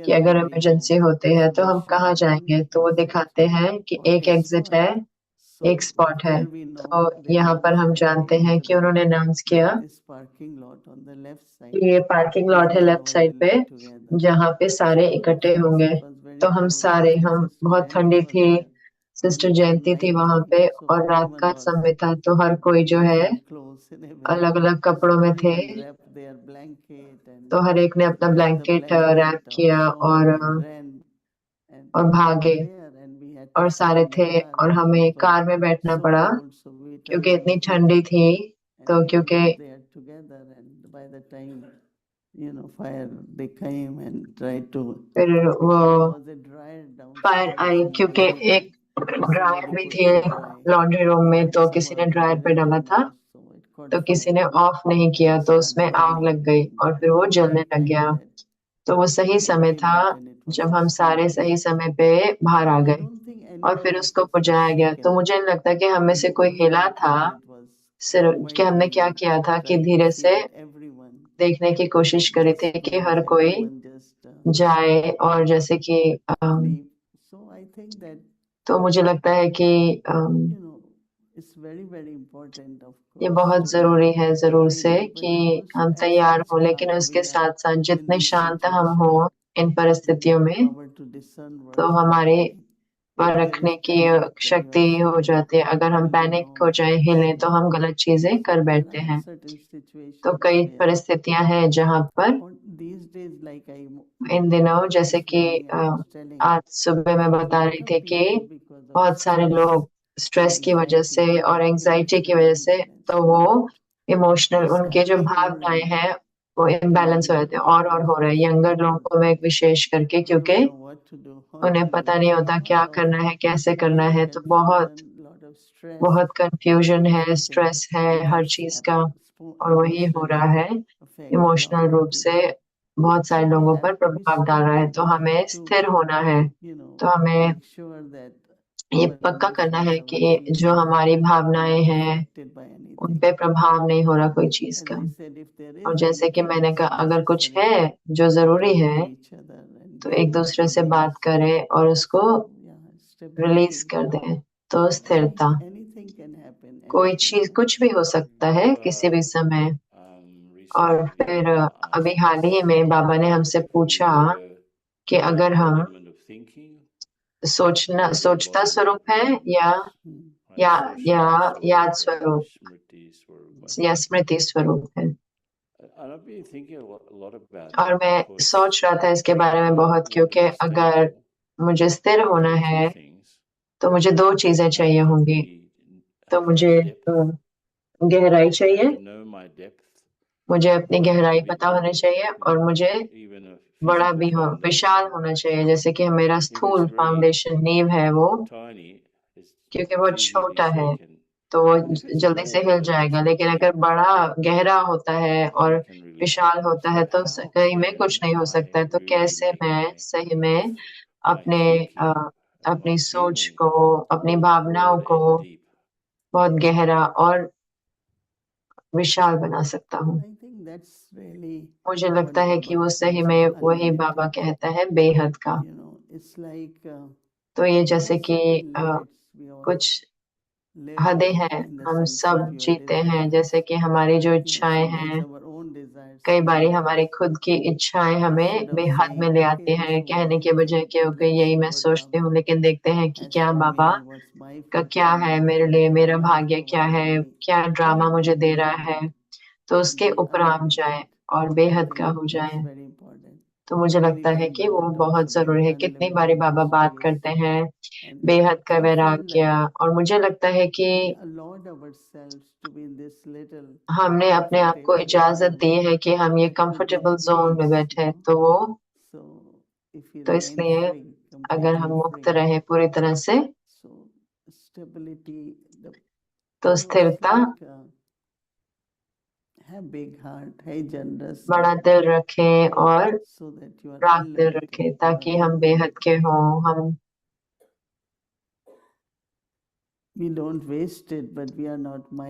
कि अगर इमरजेंसी होती है तो हम कहाँ जाएंगे। तो वो दिखाते हैं कि एक एग्जिट है एक स्पॉट है। तो यहाँ पर हम जानते हैं कि उन्होंने अनाउंस किया कि ये पार्किंग लॉट है लेफ्ट साइड पे, जहाँ पे सारे इकट्ठे होंगे। तो हम बहुत ठंडी थी, सिस्टर जयंती थी वहां पे, और रात का समय था, तो हर कोई जो है अलग अलग कपड़ों में थे। तो हर एक ने अपना ब्लैंकेट रैप किया और भागे, और सारे थे, और हमें कार में बैठना पड़ा क्योंकि इतनी ठंडी थी। तो क्योंकि फिर वो फायर आई, क्योंकि एक ड्रायर भी थी लॉन्ड्री रूम में, तो किसी ने ड्रायर पे डाला था, तो किसी ने ऑफ नहीं किया, तो उसमें आग लग गई और फिर वो जलने लग गया। तो वो सही समय था जब हम सारे सही समय पे बाहर आ गए और फिर उसको बुझाया गया। तो मुझे नहीं लगता कि हम में से कोई हिला था, सिर्फ कि हमने क्या किया था कि धीरे से देखने की कोशिश करी थी कि हर कोई जाए, और जैसे कि तो मुझे लगता है कि ये बहुत जरूरी है जरूर से कि हम तैयार हो, लेकिन उसके साथ साथ जितने शांत हम हो इन परिस्थितियों में, तो हमारे रखने की शक्ति हो जाती है। अगर हम पैनिक हो जाए, हिले, तो हम गलत चीजें कर बैठते हैं। तो कई परिस्थितियां हैं जहां पर इन दिनों, जैसे कि आज सुबह मैं बता रही थी कि बहुत सारे लोग स्ट्रेस की वजह से और एंजाइटी की वजह से, तो वो इमोशनल, उनके जो भावनाएं हैं वो इम्बैलेंस हो जाते हैं और हो रहे हैं यंगर लोगों में विशेष करके, क्योंकि उन्हें पता नहीं होता क्या करना है, कैसे करना है। तो बहुत कंफ्यूजन है, स्ट्रेस है हर चीज का, और वही हो रहा है इमोशनल रूप से बहुत सारे लोगों पर प्रभाव डाल रहा है। तो हमें स्थिर होना है, तो हमें ये पक्का करना है कि जो हमारी भावनाएं हैं उन पे प्रभाव नहीं हो रहा कोई चीज का। और जैसे कि मैंने कहा, अगर कुछ है जो जरूरी है तो एक दूसरे से बात करें और उसको रिलीज कर दें। तो स्थिरता, कोई चीज कुछ भी हो सकता है किसी भी समय। और फिर अभी हाल ही में बाबा ने हमसे पूछा कि अगर हम सोचता स्वरूप है या याद स्वरूप या स्मृति स्वरूप है। और मैं सोच रहा था इसके बारे में बहुत, क्योंकि अगर मुझे स्थिर होना है तो मुझे दो चीजें चाहिए होंगी। तो मुझे गहराई चाहिए, मुझे अपनी गहराई पता होनी चाहिए, और मुझे बड़ा भी विशाल होना चाहिए। जैसे कि मेरा स्थूल फाउंडेशन नींव है वो, क्योंकि वो छोटा है तो वो जल्दी से हिल जाएगा। लेकिन अगर बड़ा गहरा होता है और विशाल होता है तो कहीं में कुछ नहीं हो सकता है। तो कैसे मैं सही में अपनी सोच को, अपनी भावनाओं को बहुत गहरा और विशाल बना सकता हूँ। मुझे लगता है कि वो सही में वही बाबा कहता है, बेहद का। तो ये जैसे कि कुछ हदें हैं, हम सब जीते हैं, जैसे कि हमारी जो इच्छाएं हैं, कई बारी हमारी खुद की इच्छाएं हमें बेहद में ले आती हैं, कहने के बजाय क्योंकि यही मैं सोचती हूँ, लेकिन देखते हैं कि क्या बाबा का क्या है मेरे लिए, मेरा भाग्य क्या है, क्या ड्रामा मुझे दे रहा है। तो उसके ऊपर हम जाए और बेहद का हो जाए। तो मुझे लगता है कि वो बहुत जरूरी है। कितनी बारी बाबा बात करते हैं बेहद का वैराग्य, और मुझे लगता है कि हमने अपने आप को इजाजत दी है कि हम ये कंफर्टेबल जोन में बैठे। तो इसलिए अगर हम मुक्त रहे पूरी तरह से, तो स्थिरता, बड़ा दिल रखें और राग दिल रखें, ताकि हम बेहद के हों। हम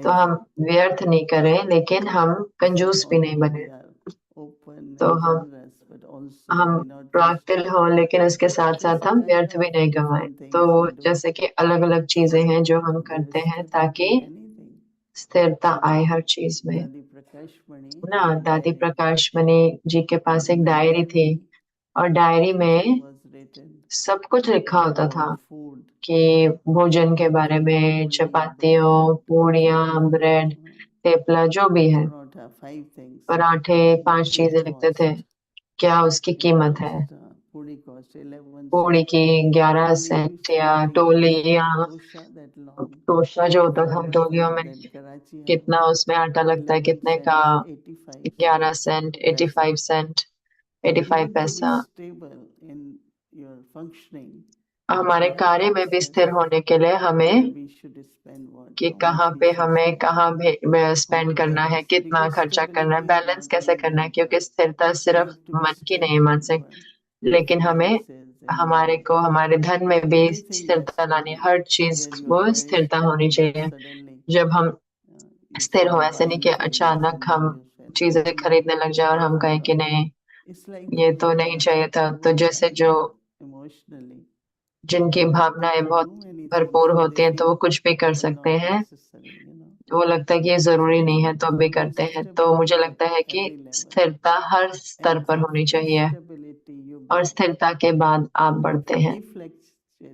तो हम व्यर्थ नहीं करें, लेकिन हम कंजूस भी नहीं बने। तो हम प्रॉक्टिल हो, लेकिन उसके साथ साथ हम व्यर्थ भी नहीं गवाएं। तो वो जैसे कि अलग अलग चीजें हैं जो हम करते हैं ताकि स्थिरता आए हर चीज में ना। दादी प्रकाश मणि जी के पास एक डायरी थी और डायरी में सब कुछ लिखा होता था कि भोजन के बारे में, चपातियों, पूड़ियाँ, ब्रेड, थेपला, जो भी है, पराठे, 5 चीजें लिखते थे, क्या उसकी कीमत है। पूड़ी की 11 सेंट, या टोली, या टोशा जो होता था टोलियों में, कितना उसमें आटा लगता है, कितने का, 11 सेंट, 85 सेंट, 85 पैसा। हमारे कार्य में भी स्थिर होने के लिए हमें कि कहाँ पे हमें कहाँ स्पेंड करना है, कितना खर्चा करना है, बैलेंस कैसे करना है, क्योंकि स्थिरता सिर्फ मन की नहीं, मानसिक, लेकिन हमें हमारे धन में भी स्थिरता लानी है। हर चीज वो स्थिरता होनी चाहिए। जब हम स्थिर हो, ऐसे नहीं कि अचानक हम चीजें खरीदने लग जाए और हम कहें कि नहीं ये तो नहीं चाहिए था। तो जैसे जो जिनकी भावनाएं बहुत भरपूर होती हैं तो वो कुछ भी कर सकते हैं, वो लगता है कि ये जरूरी नहीं है तो भी करते हैं। तो मुझे लगता है कि स्थिरता हर स्तर पर होनी चाहिए और स्थिरता के बाद आप बढ़ते हैं।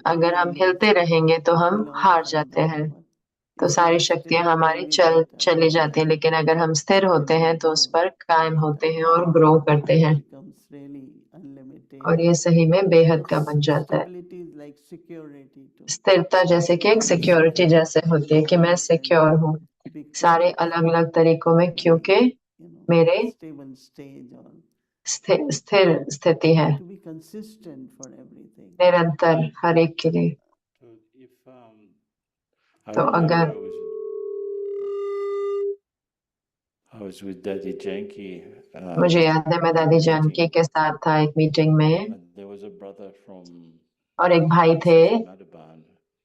अगर हम हिलते रहेंगे तो हम हार जाते हैं, तो सारी शक्तियां हमारी चली जाती हैं। लेकिन अगर हम स्थिर होते हैं तो उस पर कायम होते हैं और ग्रो करते हैं, और ये सही में बेहद का बन जाता है। स्थिरता जैसे कि एक सिक्योरिटी जैसे होती है कि मैं सिक्योर हूँ सारे अलग अलग तरीकों में, क्योंकि मेरे स्थिर स्थिति है निरंतर हर एक के लिए। तो अगर मुझे याद है मैं दादी जानकी के साथ था एक मीटिंग में, और एक भाई थे,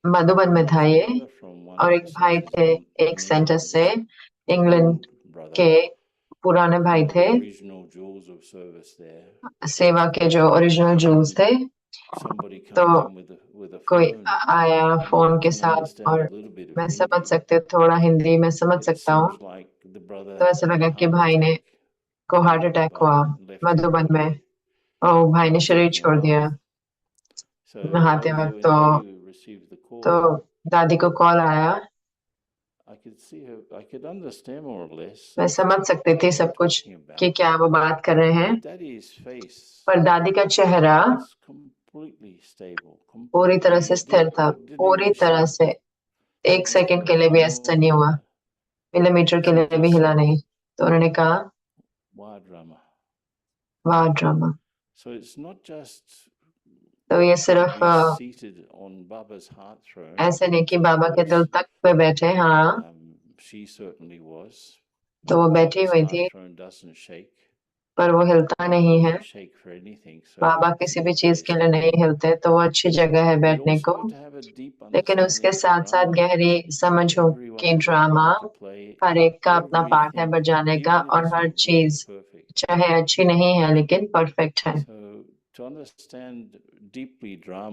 मधुबन में था ये, और एक भाई थे एक सेंटर से, इंग्लैंड के पुराने भाई थे, सेवा के जो ओरिजिनल जूल्स थे। तो कोई आया फोन के साथ, और मैं समझ सकते, थोड़ा हिंदी में समझ सकता हूँ, तो ऐसा लगा कि भाई ने को हार्ट अटैक हुआ मधुबन में, और भाई ने शरीर छोड़ दिया नहाते वक्त। तो दादी को कॉल आया, मैं समझ सकती थी सब कुछ कि क्या वो बात कर रहे हैं, पर दादी का चेहरा पूरी तरह से स्थिर था, पूरी तरह से। 1 सेकंड के लिए भी ऐसा नहीं हुआ, मिलीमीटर के लिए भी हिला नहीं। तो उन्होंने कहा वाह ड्रामा। तो ये सिर्फ ऐसे नहीं कि बाबा के दिल तक पे बैठे, हाँ तो वो बैठी हुई थी पर वो हिलता नहीं है। बाबा किसी भी चीज के लिए नहीं हिलते, तो वो अच्छी जगह है बैठने को। लेकिन उसके साथ साथ गहरी समझ हो कि ड्रामा हर एक का अपना पार्ट है बजाने का, और हर चीज चाहे अच्छी नहीं है लेकिन परफेक्ट है।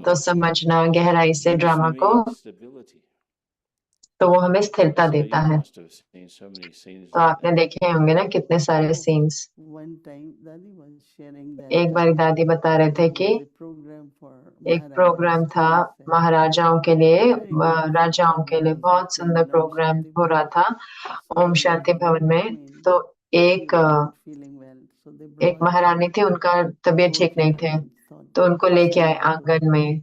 तो समझना गहराई से ड्रामा को, तो वो हमें स्थिरता देता है। तो आपने देखे होंगे ना कितने सारे सीन्स। एक बार दादी बता रहे थे कि एक प्रोग्राम था महाराजाओं के लिए, राजाओं के लिए, बहुत सुंदर प्रोग्राम हो रहा था ओम शांति भवन में। तो एक महारानी थी, उनका तबीयत ठीक नहीं थे, तो उनको लेके आए आंगन में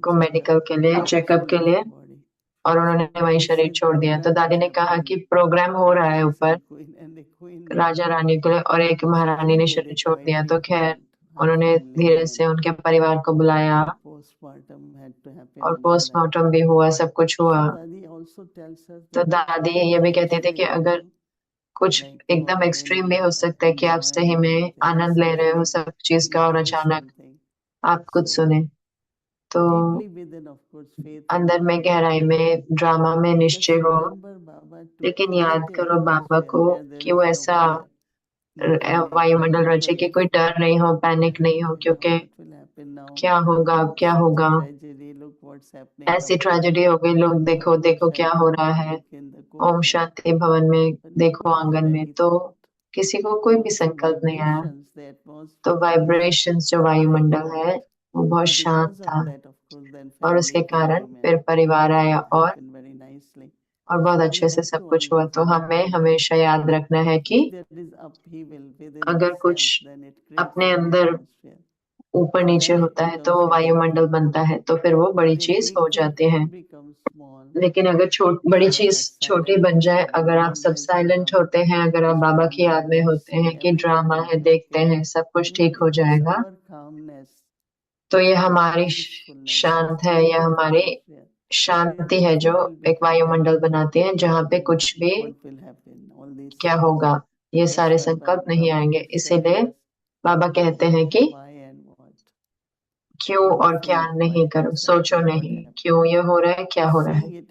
को मेडिकल के लिए, चेकअप के लिए, और उन्होंने वही शरीर छोड़ दिया। तो दादी ने कहा कि प्रोग्राम हो रहा है ऊपर राजा रानी के लिए, और एक महारानी ने शरीर छोड़ दिया। तो खैर उन्होंने धीरे से उनके परिवार को बुलाया और पोस्टमार्टम भी हुआ, सब कुछ हुआ। तो दादी ये भी कहती थी कि अगर कुछ एकदम एक्सट्रीम भी हो सकता है कि आप सही में आनंद ले रहे हो सब चीज का, और अचानक आप कुछ सुने, तो अंदर में गहराई में ड्रामा में निश्चय हो, लेकिन याद करो बाबा को कि वो ऐसा वायुमंडल रचे कि कोई डर नहीं हो, पैनिक नहीं हो, क्योंकि क्या होगा अब, क्या होगा, ऐसी ट्रेजेडी हो गई, लोग देखो देखो क्या हो रहा है, ओम शांति भवन में देखो आंगन में। तो किसी को कोई भी संकल्प नहीं आया। तो वाइब्रेशंस जो वायुमंडल है वो बहुत शांत था, और उसके कारण फिर परिवार आया और बहुत अच्छे से सब कुछ हुआ। तो हमें हमेशा याद रखना है कि अगर कुछ अपने अंदर ऊपर नीचे होता है तो वो वायुमंडल बनता है, तो फिर वो बड़ी चीज हो जाती है। लेकिन अगर बड़ी चीज छोटी बन जाए, अगर आप सब साइलेंट होते हैं, अगर आप बाबा की याद में होते हैं कि ड्रामा है, देखते हैं, सब कुछ ठीक हो जाएगा, तो ये हमारी शांत है, या हमारी शांति है जो एक वायुमंडल बनाती है, जहाँ पे कुछ भी क्या होगा, ये सारे संकल्प नहीं आएंगे। इसीलिए बाबा कहते हैं कि क्यों और क्या नहीं करो, सोचो नहीं क्यों ये हो रहा है, क्या हो रहा है।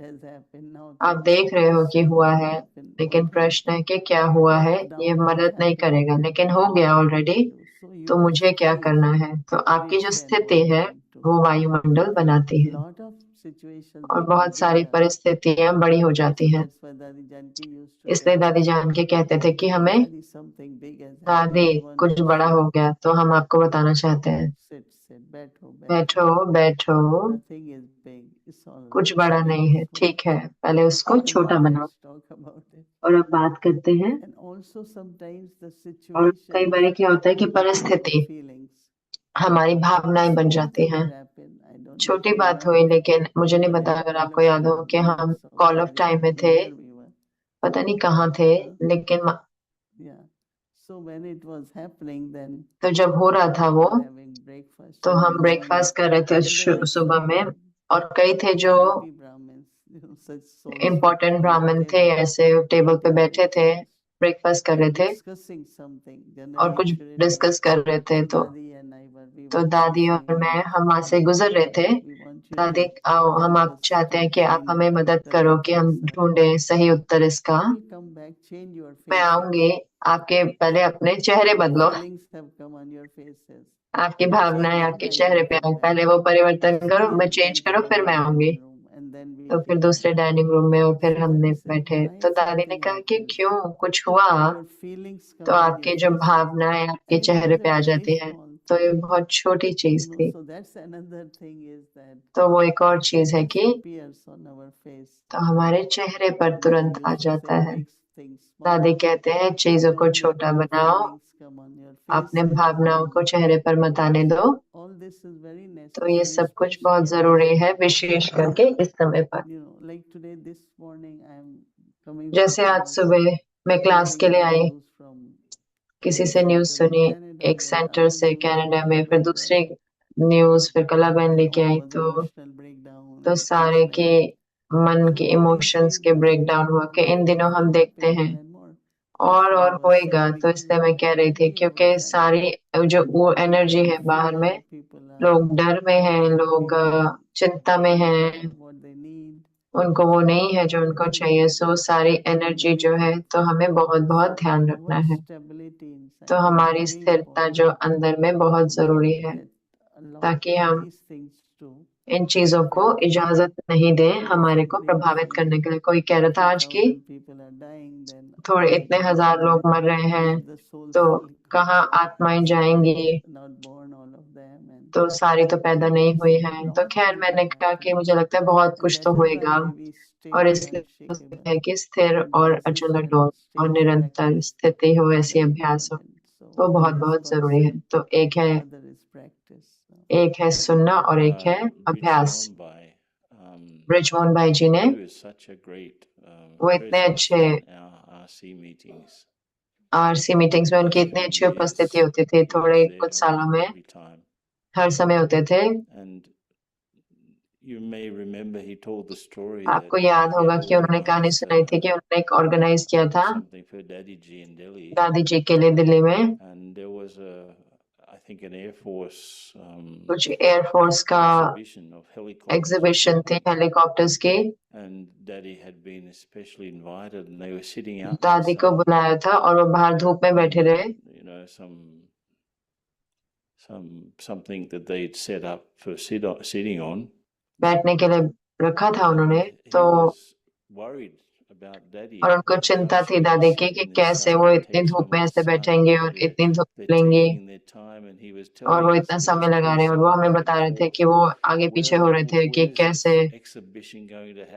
आप देख रहे हो कि हुआ है, लेकिन प्रश्न है कि क्या हुआ है, ये मदद नहीं करेगा, लेकिन हो गया ऑलरेडी, तो मुझे क्या करना है। तो आपकी जो स्थिति है वो वायुमंडल बनाती है, और बहुत सारी परिस्थितियां बड़ी हो जाती हैं। इसलिए दादी जान के कहते थे कि हमें, दादी कुछ बड़ा हो गया तो हम आपको बताना चाहते हैं, बैठो बैठो, कुछ बड़ा नहीं है, ठीक है, पहले उसको छोटा बनाओ। और अब बात करते हैं। और कई बार क्या होता है कि परिस्थिति हमारी भावनाएं बन जाती हैं। छोटी बात हुई, लेकिन मुझे नहीं पता अगर आपको याद हो कि हम कॉल ऑफ टाइम में थे, पता नहीं कहाँ थे, लेकिन तो जब हो रहा था वो, तो हम ब्रेकफास्ट कर रहे थे सुबह में, और कई थे जो इम्पोर्टेंट ब्राह्मण थे, ऐसे टेबल पे बैठे थे, ब्रेकफास्ट कर रहे थे और कुछ डिस्कस कर रहे थे। तो दादी और मैं, हम वहां से गुजर रहे थे। दादी आओ, हम आप चाहते हैं कि आप हमें मदद करो कि हम ढूंढे सही उत्तर इसका। मैं आऊंगी, आपके पहले अपने चेहरे बदलो, आपकी भावनाएं आपके चेहरे पे आए, पहले वो परिवर्तन करो, मैं चेंज करो, फिर मैं आऊंगी। तो फिर दूसरे डाइनिंग रूम में, और फिर हमने बैठे। तो दादी ने कहा कि क्यों, कुछ हुआ? तो आपकी जो भावनाएं आपके चेहरे पे आ जाती है, तो ये बहुत छोटी चीज थी। तो वो एक और चीज है कि तो हमारे चेहरे पर तुरंत आ जाता है। दादी कहते हैं चीजों को छोटा बनाओ, अपने भावनाओं को चेहरे पर मत आने दो। तो ये सब कुछ बहुत जरूरी है, विशेष करके इस समय पर। जैसे आज सुबह मैं क्लास के लिए आई, किसी से न्यूज सुनी, एक सेंटर से कनाडा में, फिर दूसरी न्यूज, फिर कला बहन लेके आई। तो सारे के मन के इमोशंस के ब्रेकडाउन हुआ कि इन दिनों हम देखते हैं और होएगा। तो इसलिए मैं कह रही थी, क्योंकि सारी जो वो एनर्जी है बाहर में, लोग डर में हैं, लोग चिंता में हैं, उनको वो नहीं है जो उनको चाहिए। सो सारी एनर्जी जो है, तो हमें बहुत बहुत ध्यान रखना है। तो हमारी स्थिरता जो अंदर में बहुत जरूरी है, ताकि हम इन चीजों को इजाजत नहीं दें हमारे को प्रभावित करने के लिए। कोई कह रहा था आज की थोड़े इतने हजार लोग मर रहे हैं, तो कहाँ आत्माएं जाएंगी, तो सारी तो पैदा नहीं हुई हैं। तो खैर मैंने कहा कि मुझे लगता है बहुत कुछ तो होएगा, और इसलिए है कि स्थिर और अचल हो और निरंतर स्थिति हो, ऐसी अभ्यास हो, तो बहुत बहुत जरूरी है। तो एक है सुनना और एक है अभ्यास। ब्रिजमोहन भाई जी ने, वो इतने अच्छे आरसी मीटिंग्स में, उनकी इतनी अच्छी उपस्थिति होती थी, थोड़े कुछ सालों में हर समय होते थे। आपको याद होगा कि उन्होंने कहानी सुनाई थी कि उन्होंने एक ऑर्गेनाइज किया था दादी जी के लिए दिल्ली में। I think an Air Force कुछ एयरफोर्स का exhibition of helicopters. एग्जीबिशन थी हेलीकॉप्टर्स की। And Daddy had been especially invited, and they were sitting out. दादी को बुलाया था और वो बाहर धूप में बैठे रहे। You know, something that they'd set up for sitting on. बैठने के लिए रखा था उन्होंने, He तो was worried about Daddy. और उनको चिंता थी दादी की कि कैसे वो इतनी धूप में ऐसे बैठेंगे और इतनी धूप लेंगे और वो इतना समय लगा रहे हैं। और वो हमें बता रहे थे कि वो आगे पीछे हो रहे थे कि कैसे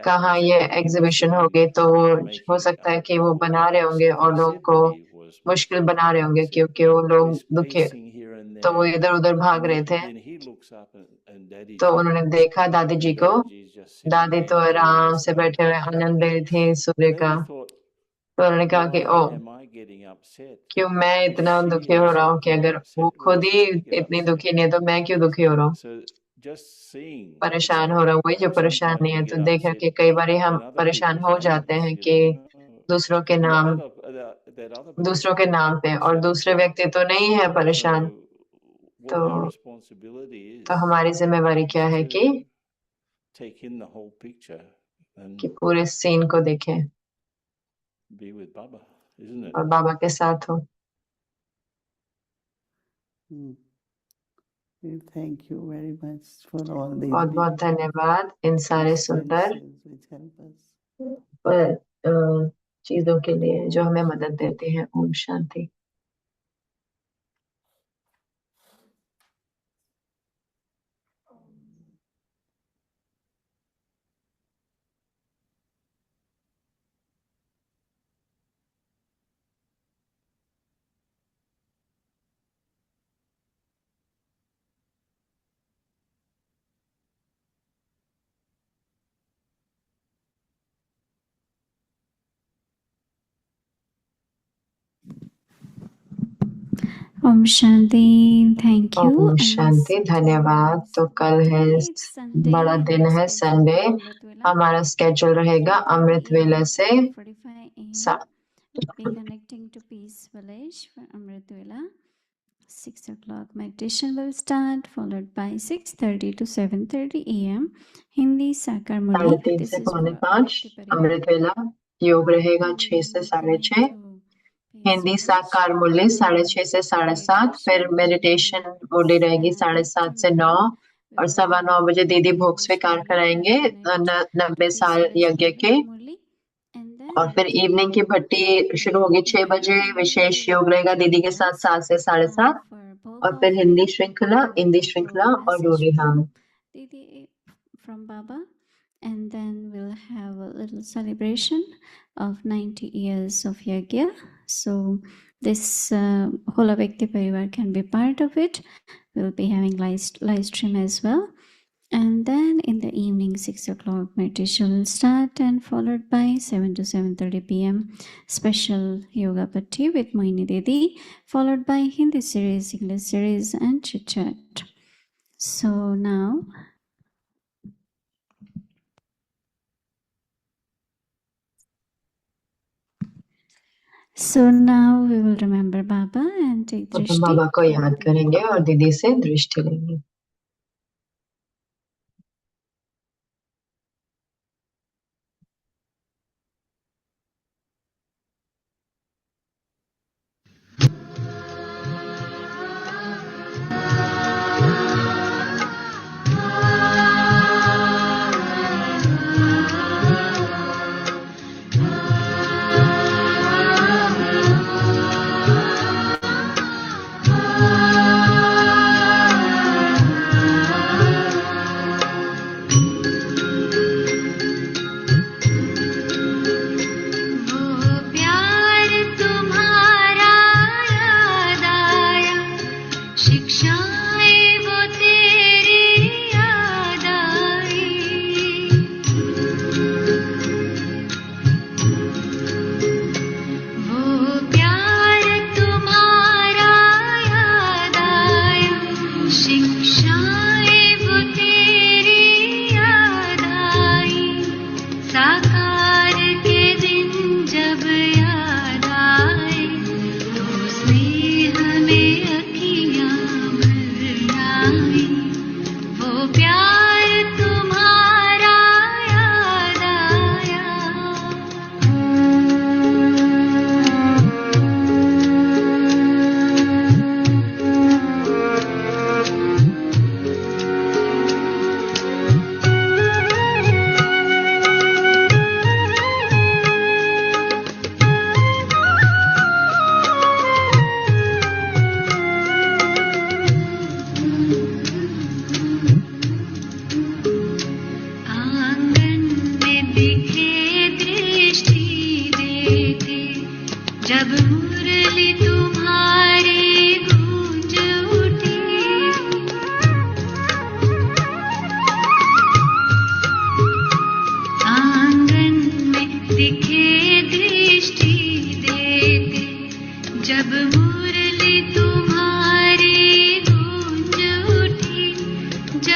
कहाँ ये एग्जीबिशन होगी। तो वो हो सकता है कि वो बना रहे होंगे और लोगों को मुश्किल बना रहे होंगे क्योंकि वो लोग दुखी, तो वो इधर उधर भाग रहे थे। तो उन्होंने देखा दादी जी को, दादी तो आराम से बैठे हुए आनंद ले रही थी सूर्य का। तो उन्होंने कहा कि ओ क्यों मैं इतना दुखी हो रहा हूँ कि अगर वो खुद ही इतनी दुखी नहीं है तो मैं क्यों दुखी हो रहा हूँ, परेशान हो रहा हूँ। वही जो परेशान नहीं है। तो देखा कि कई बार हम परेशान हो जाते हैं कि दूसरों के नाम पे, और दूसरे व्यक्ति तो नहीं है परेशान। तो हमारी जिम्मेवारी क्या है कि पूरे सीन को देखें और बाबा के साथ हो। Thank you very much for all these बहुत बहुत धन्यवाद इन सारे सुंदर चीजों के लिए जो हमें मदद देती हैं। ओम शांति। ओम शांति। Thank you. ओम शांति, धन्यवाद। तो कल है बड़ा दिन है, संडे। हमारा स्केड्यूल रहेगा अमृत वेला से connecting to Peace Village for Amrit Vela. 6 o'clock meditation will start, followed by 6:30 to 7:30 a.m. Hindi Sakar Muni. 3:30 से 4:45 अमृत वेला योग रहेगा 6 से 6:30। हिंदी साकार मूल्य 6:30 से 7:30। फिर मेडिटेशन मूल्य रहेगी 7:30 से 9 और 9:15 बजे दीदी भोग स्वीकार कराएंगे 90 साल यज्ञ के। और फिर इवनिंग की भट्टी शुरू होगी 6 बजे। विशेष योग रहेगा दीदी के साथ 7 से 7:30 और फिर हिंदी श्रृंखला और रूढ़िहाम। From Baba, and then we'll have a little celebration of 90 years of Yagya. So this whole Avyakti Parivar can be part of it. We'll be having live stream as well. And then in the evening 6 o'clock meditation will start, and followed by 7 to 7:30 p.m. special yoga party with Moini Didi, followed by Hindi series, English series and chit chat. So now we will remember Baba and take drishti. बाबा को याद करेंगे और दीदी से दृष्टि लेंगे।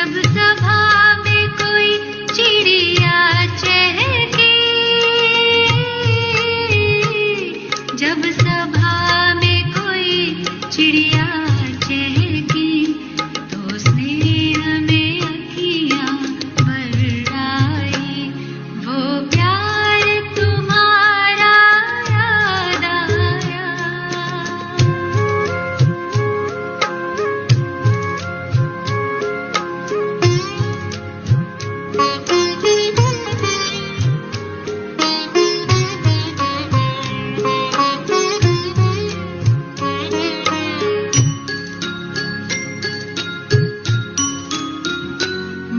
जब सभा में कोई चिड़िया चहके, जब सभा में कोई चिड़िया चहकी, तो स्नेह में अखियाँ भर आई, वो प्यार तुम्हारा याद आया।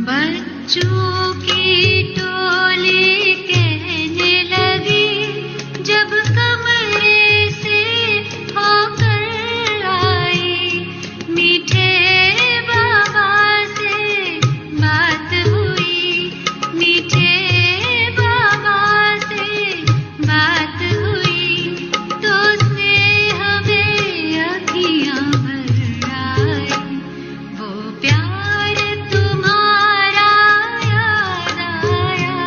बच्चों की टोली कहने लगी, जब कमरे से होकर आई, मीठे बाबा से बात हुई, मीठे बाबा से बात हुई, तो स्नेह में अखियाँ भर आई, वो प्यार तुम्हारा याद आया।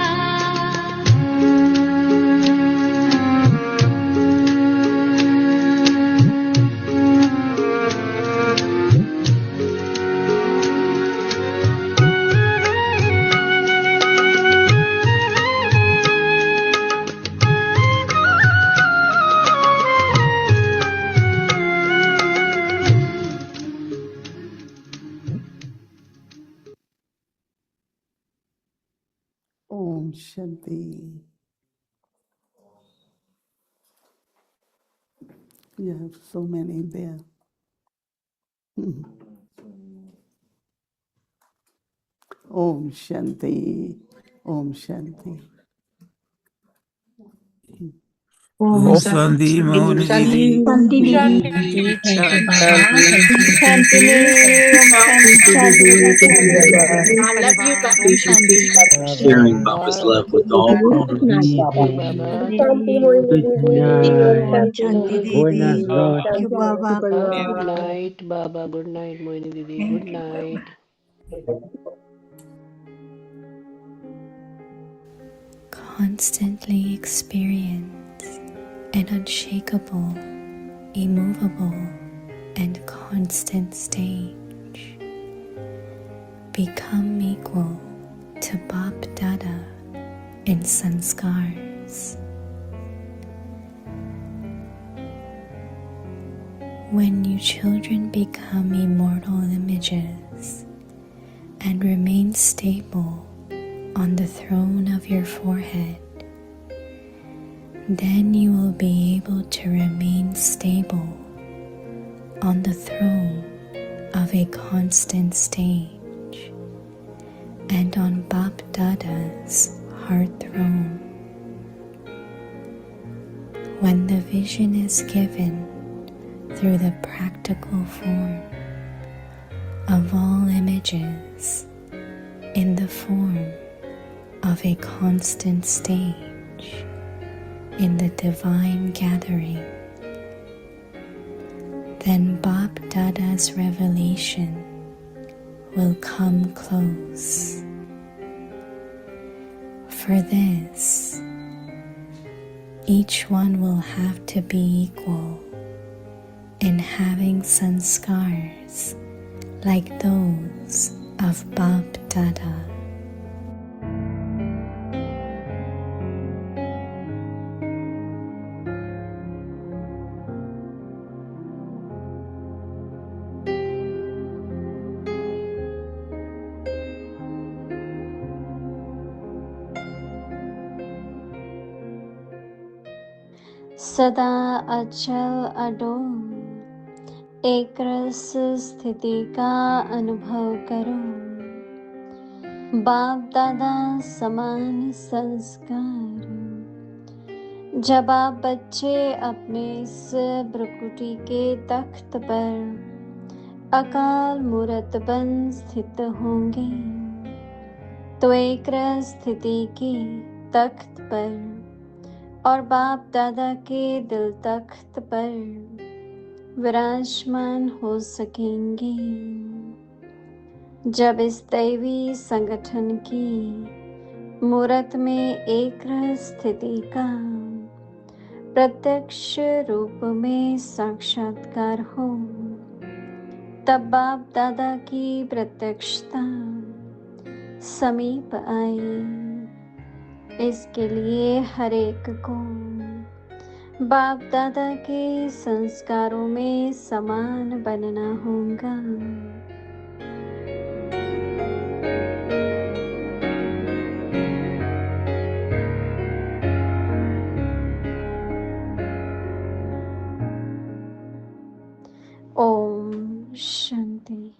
Om Shanti. You have so many there. Om Shanti. Om Shanti. Om Shanti Maulik Didi. Shanti Didi. Shanti I love you, Baba. Sharing Baba's love with all. Buenas noches. Good night, Baba. Good night, Moini Didi. Good night. Constantly experience an unshakable, immovable, and constant stage. Become equal to Bap Dada in sanskars. When you children become immortal images and remain stable on the throne of your forehead, then you will be able to remain stable on the throne of a constant stage and on Bap Dada's heart throne. When the vision is given through the practical form of all images in the form of a constant stage in the divine gathering, then Bap Dada's revelation will come close. For this, each one will have to be equal in having sanskars like those of Bap Dada. सदा अचल अडोल एक रस स्थिति का अनुभव करो। बाप दादा समान संस्कार। जब आप बच्चे अपने इस ब्रकुटी के तख्त पर अकाल मूरत बन स्थित होंगे तो एक रस स्थिति की तख्त पर और बाप दादा के दिल तख्त पर विराजमान हो सकेंगे। जब इस दैवी संगठन की मूर्त में एक स्थिति का प्रत्यक्ष रूप में साक्षात्कार हो, तब बाप दादा की प्रत्यक्षता समीप आए। इसके लिए हर एक को बाप दादा के संस्कारों में समान बनना होगा। ओम शांति।